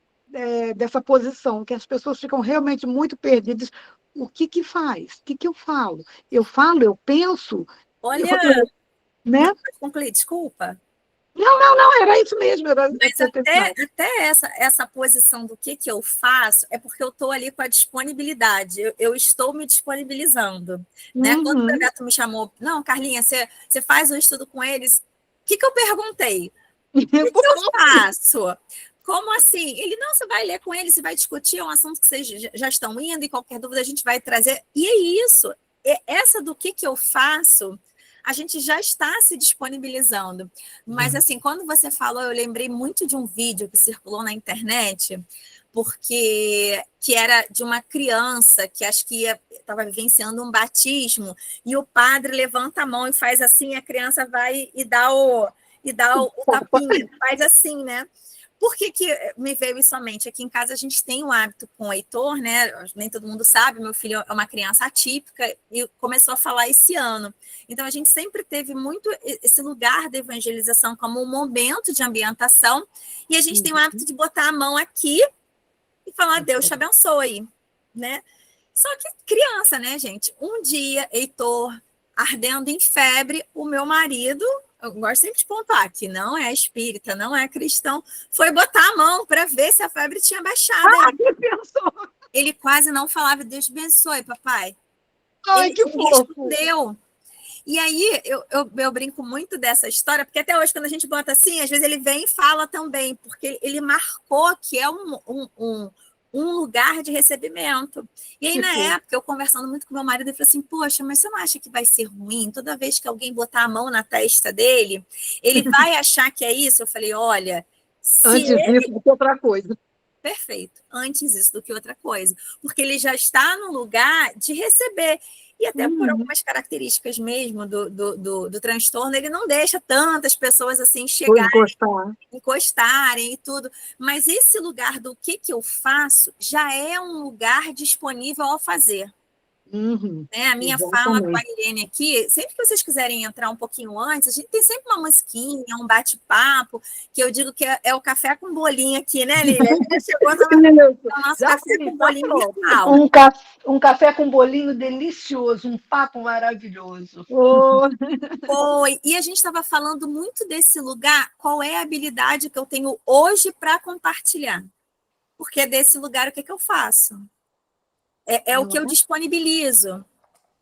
dessa posição, que as pessoas ficam realmente muito perdidas. O que faz? O que eu falo? Eu falo, eu penso, Olha, né? pode concluir, desculpa. Não, era isso mesmo. Mas até essa posição do que eu faço é porque eu estou ali com a disponibilidade, eu estou me disponibilizando. Né? Quando o Bebeto me chamou, não, Carlinha, você faz o estudo com eles, o que eu perguntei? O que eu faço? Como assim? Ele, não, você vai ler com ele, você vai discutir, é um assunto que vocês já estão indo, e qualquer dúvida a gente vai trazer. E é isso, essa do que eu faço, a gente já está se disponibilizando. Mas, assim, quando você falou, eu lembrei muito de um vídeo que circulou na internet, que era de uma criança que acho que estava vivenciando um batismo, e o padre levanta a mão e faz assim, a criança vai e dá o tapinha, faz assim, né? Por que me veio isso à mente? Aqui em casa a gente tem um hábito com o Heitor, né? Nem todo mundo sabe, meu filho é uma criança atípica e começou a falar esse ano. Então a gente sempre teve muito esse lugar da evangelização como um momento de ambientação, e a gente tem o hábito de botar a mão aqui e falar, Deus te abençoe, né? Só que criança, né, gente? Um dia, Heitor, ardendo em febre, o meu marido, eu gosto sempre de pontuar, que não é espírita, não é cristão, foi botar a mão para ver se a febre tinha baixado. Ele quase não falava, Deus te abençoe, papai. Ai, que fofo. Respondeu. E aí, eu brinco muito dessa história, porque até hoje, quando a gente bota assim, às vezes ele vem e fala também, porque ele marcou que é um lugar de recebimento. E aí, na época, eu conversando muito com meu marido, ele falou assim, poxa, mas você não acha que vai ser ruim? Toda vez que alguém botar a mão na testa dele, ele vai achar que é isso? Eu falei, olha... Antes disso do que outra coisa. Perfeito. Antes isso do que outra coisa. Porque ele já está no lugar de receber. E até por algumas características mesmo do transtorno, ele não deixa tantas pessoas assim chegarem, encostarem e tudo. Mas esse lugar do que eu faço já é um lugar disponível ao fazer. Né? A minha fala com a Irene aqui, sempre que vocês quiserem entrar um pouquinho antes, a gente tem sempre uma musiquinha, um bate-papo, que eu digo que é o café com bolinho aqui, né, Lília? Chegou no nosso café com bolinho virtual. Um café com bolinho delicioso, um papo maravilhoso. Foi. E a gente estava falando muito desse lugar, qual é a habilidade que eu tenho hoje para compartilhar? Porque desse lugar, o que eu faço? É o que eu disponibilizo.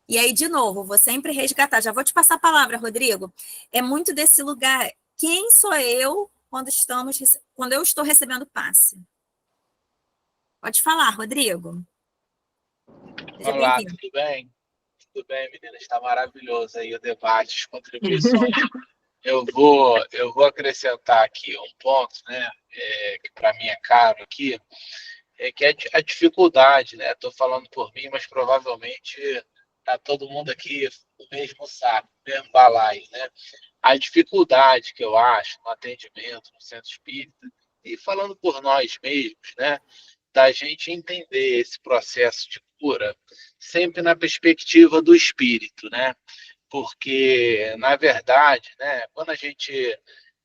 E aí, de novo, vou sempre resgatar. Já vou te passar a palavra, Rodrigo. É muito desse lugar. Quem sou eu quando eu estou recebendo passe? Pode falar, Rodrigo. Olá, tudo bem? Tudo bem, meninas? Está maravilhoso aí o debate, as contribuições. Eu vou acrescentar aqui um ponto, né, que para mim é caro aqui, que é a dificuldade, né? Estou falando por mim, mas provavelmente está todo mundo aqui no mesmo saco, no mesmo balaio, né? A dificuldade que eu acho no atendimento, no centro espírita, e falando por nós mesmos, né? Da gente entender esse processo de cura sempre na perspectiva do espírito, né? Porque, na verdade, né, quando a gente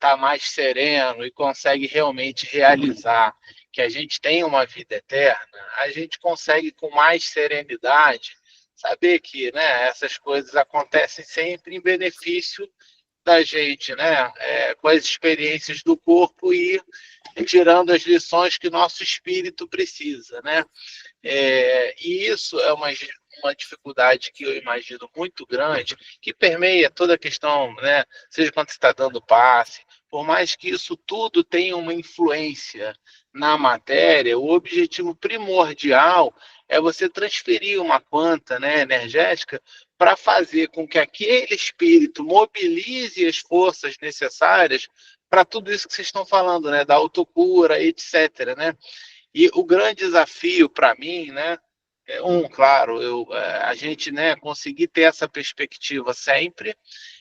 está mais sereno e consegue realmente realizar que a gente tem uma vida eterna, a gente consegue com mais serenidade saber que, né, essas coisas acontecem sempre em benefício da gente, né, com as experiências do corpo e tirando as lições que nosso espírito precisa, né? E isso é uma dificuldade que eu imagino muito grande, que permeia toda a questão, né? Seja quando você está dando passe, por mais que isso tudo tenha uma influência na matéria, o objetivo primordial é você transferir uma quanta, né, energética para fazer com que aquele espírito mobilize as forças necessárias para tudo isso que vocês estão falando, né, da autocura, etc., né? E o grande desafio para mim, né, claro, a gente, né, conseguir ter essa perspectiva sempre,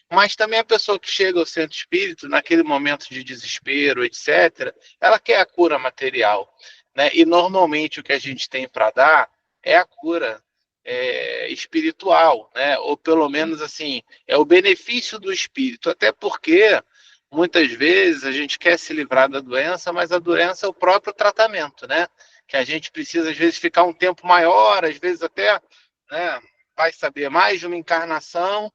mas também a pessoa que chega ao centro espírita, naquele momento de desespero, etc., ela quer a cura material, né? E normalmente o que a gente tem para dar é a cura espiritual, né? Ou pelo menos assim, é o benefício do espírito, até porque muitas vezes a gente quer se livrar da doença, mas a doença é o próprio tratamento, né? Que a gente precisa, às vezes, ficar um tempo maior, às vezes até, né, vai saber, mais de uma encarnação.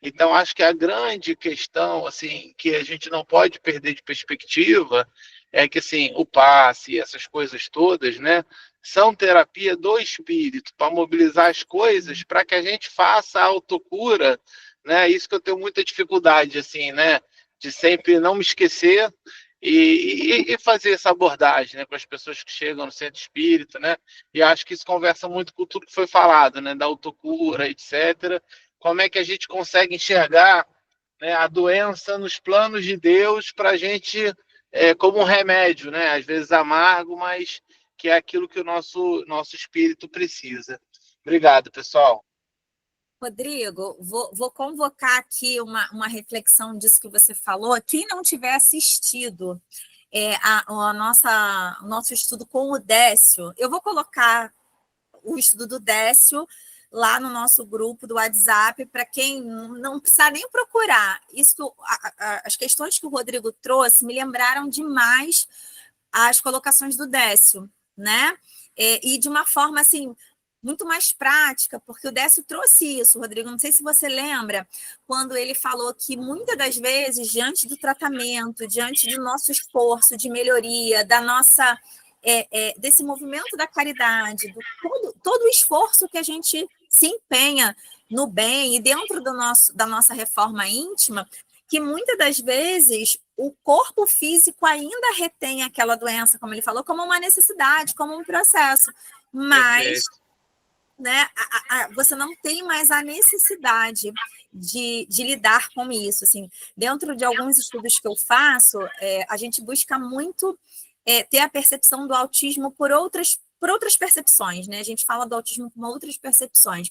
Então, acho que a grande questão, assim, que a gente não pode perder de perspectiva é que, assim, o passe, essas coisas todas, né, são terapia do espírito, para mobilizar as coisas, para que a gente faça a autocura, né? Isso que eu tenho muita dificuldade, assim, né? De sempre não me esquecer e fazer essa abordagem, né, com as pessoas que chegam no centro espírita, né? E acho que isso conversa muito com tudo que foi falado, né, da autocura, etc. Como é que a gente consegue enxergar, né, a doença nos planos de Deus para a gente, como um remédio, né? Às vezes amargo, mas que é aquilo que o nosso espírito precisa. Obrigado, pessoal. Rodrigo, vou convocar aqui uma reflexão disso que você falou. Quem não tiver assistido o nosso estudo com o Décio, eu vou colocar o estudo do Décio lá no nosso grupo do WhatsApp, para quem não precisa nem procurar. As questões que o Rodrigo trouxe me lembraram demais as colocações do Décio, né? E de uma forma assim muito mais prática, porque o Décio trouxe isso, Rodrigo, não sei se você lembra, quando ele falou que muitas das vezes, diante do tratamento, diante do nosso esforço de melhoria, da nossa, desse movimento da caridade, todo o esforço que a gente se empenha no bem e dentro da nossa reforma íntima, que muitas das vezes o corpo físico ainda retém aquela doença, como ele falou, como uma necessidade, como um processo, mas... né, você não tem mais a necessidade de lidar com isso. Assim, dentro de alguns estudos que eu faço, a gente busca muito ter a percepção do autismo por outras percepções, né? A gente fala do autismo com outras percepções.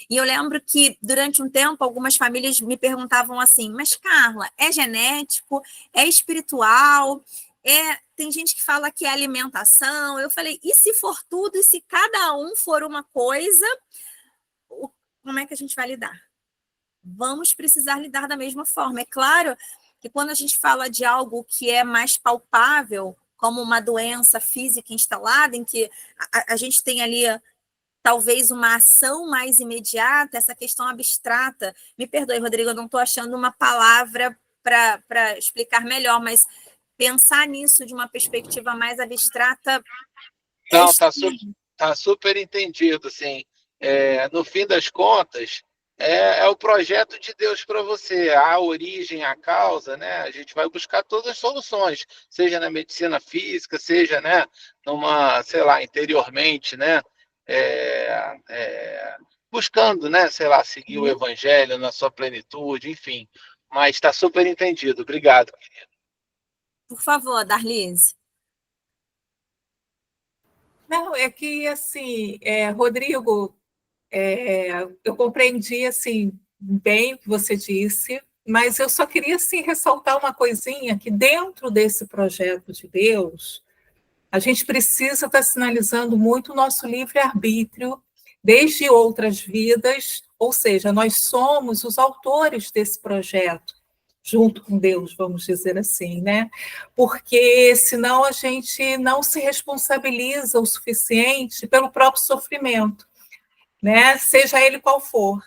E eu lembro que, durante um tempo, algumas famílias me perguntavam assim, mas, Carla, é genético? É espiritual? Tem gente que fala que é alimentação. Eu falei, e se for tudo, e se cada um for uma coisa, como é que a gente vai lidar? Vamos precisar lidar da mesma forma. É claro que quando a gente fala de algo que é mais palpável, como uma doença física instalada, em que a gente tem ali talvez uma ação mais imediata, essa questão abstrata. Me perdoe, Rodrigo, eu não estou achando uma palavra para explicar melhor, mas pensar nisso de uma perspectiva mais abstrata... Não, tá super entendido, assim. No fim das contas, é o projeto de Deus para você, a origem, a causa, né? A gente vai buscar todas as soluções, seja na medicina física, seja, né, sei lá, interiormente, né? Buscando, né, sei lá, seguir o evangelho na sua plenitude, enfim. Mas está super entendido. Obrigado, querido. Por favor, Darlise. Não, é que, assim, Rodrigo, eu compreendi, assim, bem o que você disse, mas eu só queria, assim, ressaltar uma coisinha, que dentro desse projeto de Deus, a gente precisa estar sinalizando muito o nosso livre-arbítrio, desde outras vidas, ou seja, nós somos os autores desse projeto, junto com Deus, vamos dizer assim, né? Porque senão a gente não se responsabiliza o suficiente pelo próprio sofrimento, né? Seja ele qual for.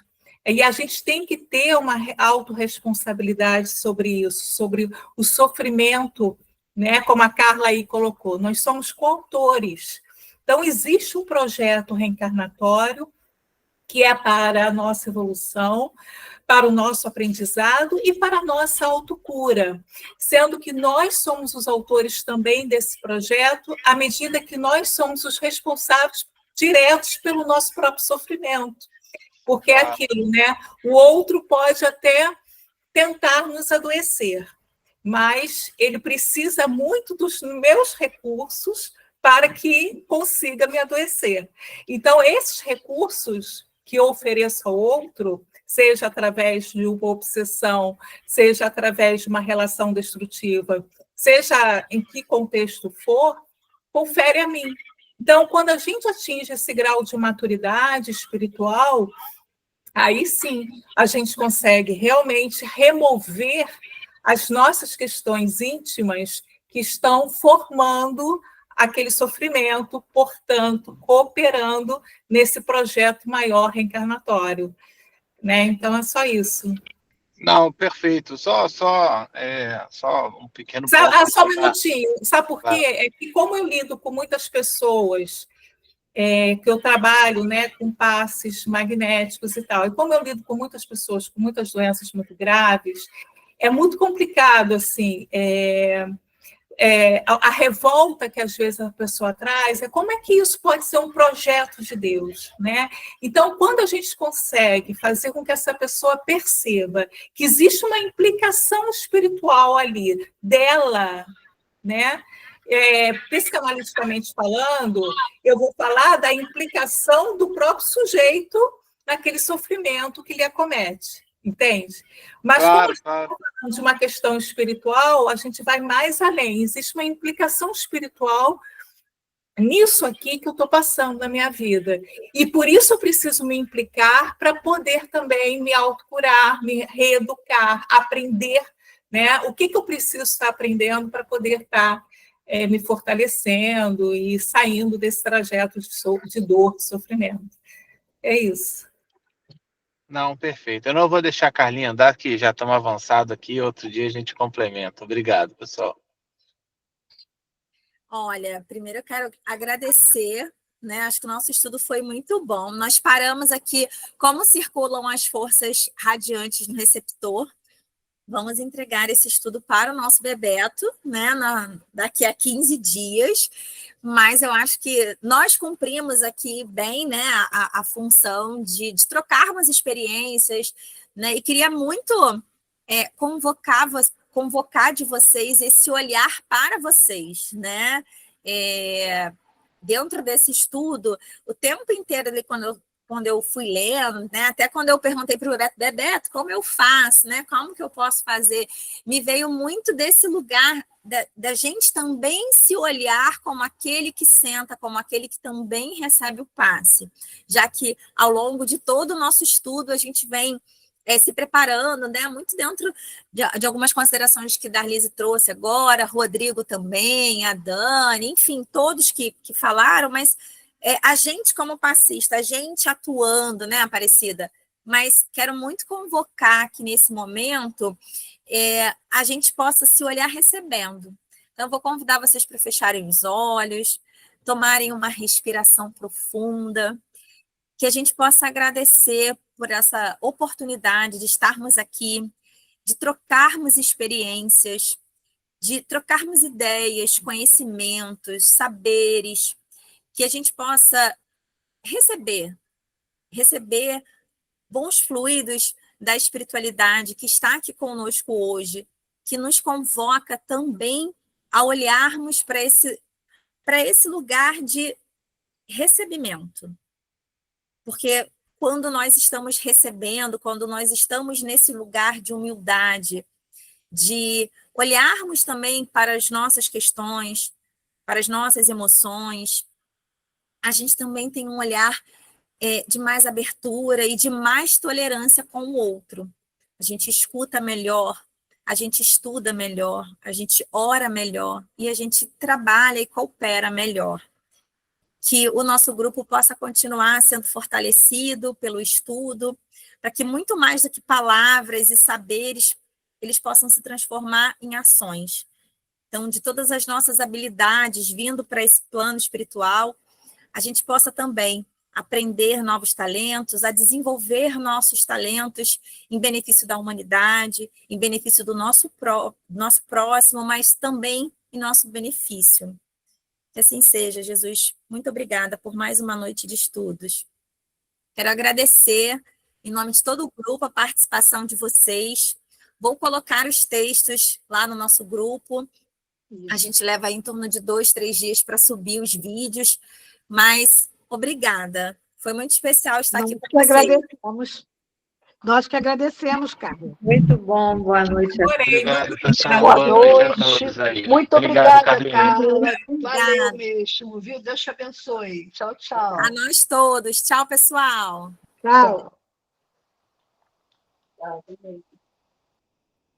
E a gente tem que ter uma autorresponsabilidade sobre isso, sobre o sofrimento, né? Como a Carla aí colocou, nós somos coautores. Então, existe um projeto reencarnatório que é para a nossa evolução, para o nosso aprendizado e para a nossa autocura, sendo que nós somos os autores também desse projeto, à medida que nós somos os responsáveis diretos pelo nosso próprio sofrimento. Porque é aquilo, né? O outro pode até tentar nos adoecer, mas ele precisa muito dos meus recursos para que consiga me adoecer. Então, esses recursos que eu ofereço ao outro, seja através de uma obsessão, seja através de uma relação destrutiva, seja em que contexto for, confere a mim. Então, quando a gente atinge esse grau de maturidade espiritual, aí sim a gente consegue realmente remover as nossas questões íntimas que estão formando aquele sofrimento, portanto, cooperando nesse projeto maior reencarnatório, né? Então, é só isso. Não, perfeito. Só um pequeno ponto. Só um minutinho. Sabe por quê? É que como eu lido com muitas pessoas, que eu trabalho, né, com passes magnéticos e tal, e como eu lido com muitas pessoas com muitas doenças muito graves, é muito complicado, assim, a revolta que às vezes a pessoa traz, como é que isso pode ser um projeto de Deus, né? Então, quando a gente consegue fazer com que essa pessoa perceba que existe uma implicação espiritual ali dela, né? Psicanaliticamente falando, eu vou falar da implicação do próprio sujeito naquele sofrimento que lhe acomete. Entende? Mas claro, quando falando de uma questão espiritual, a gente vai mais além. Existe uma implicação espiritual nisso aqui que eu estou passando na minha vida. E por isso eu preciso me implicar para poder também me autocurar, me reeducar, aprender, né? O que eu preciso estar aprendendo para poder estar me fortalecendo e saindo desse trajeto de dor, de sofrimento. É isso. Não, perfeito. Eu não vou deixar a Carlinha andar, que já estamos avançados aqui. Outro dia a gente complementa. Obrigado, pessoal. Olha, primeiro eu quero agradecer, né? Acho que o nosso estudo foi muito bom. Nós paramos aqui como circulam as forças radiantes no receptor. Vamos entregar esse estudo para o nosso Bebeto, né, daqui a 15 dias, mas eu acho que nós cumprimos aqui bem, né, a função de trocarmos experiências, né, e queria muito convocar de vocês esse olhar para vocês, né, dentro desse estudo, o tempo inteiro ali, quando eu fui lendo, né? Até quando eu perguntei para o Bebeto, como eu faço, né? Como que eu posso fazer? Me veio muito desse lugar da gente também se olhar como aquele que senta, como aquele que também recebe o passe, já que ao longo de todo o nosso estudo a gente vem se preparando, né? Muito dentro de algumas considerações que Darlise trouxe agora, Rodrigo também, a Dani, enfim, todos que falaram, mas a gente como passista, a gente atuando, né, Aparecida? Mas quero muito convocar que nesse momento a gente possa se olhar recebendo. Então, vou convidar vocês para fecharem os olhos, tomarem uma respiração profunda, que a gente possa agradecer por essa oportunidade de estarmos aqui, de trocarmos experiências, de trocarmos ideias, conhecimentos, saberes, que a gente possa receber bons fluidos da espiritualidade que está aqui conosco hoje, que nos convoca também a olharmos para esse lugar de recebimento. Porque quando nós estamos recebendo, quando nós estamos nesse lugar de humildade, de olharmos também para as nossas questões, para as nossas emoções, a gente também tem um olhar de mais abertura e de mais tolerância com o outro. A gente escuta melhor, a gente estuda melhor, a gente ora melhor e a gente trabalha e coopera melhor. Que o nosso grupo possa continuar sendo fortalecido pelo estudo, para que muito mais do que palavras e saberes, eles possam se transformar em ações. Então, de todas as nossas habilidades vindo para esse plano espiritual, a gente possa também aprender novos talentos, a desenvolver nossos talentos em benefício da humanidade, em benefício do nosso próximo, mas também em nosso benefício. Que assim seja, Jesus. Muito obrigada por mais uma noite de estudos. Quero agradecer, em nome de todo o grupo, a participação de vocês. Vou colocar os textos lá no nosso grupo. A gente leva aí em torno de 2, 3 dias para subir os vídeos, mas obrigada. Foi muito especial estar aqui com vocês. Nós que agradecemos, Carla. Muito bom, boa noite a todos. Obrigado, pessoal. Boa noite. Muito obrigada, Carlinhos. Carla. Valeu mesmo, viu? Deus te abençoe. Tchau, tchau. A nós todos. Tchau, pessoal. Tchau.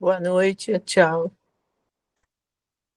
Boa noite, tchau.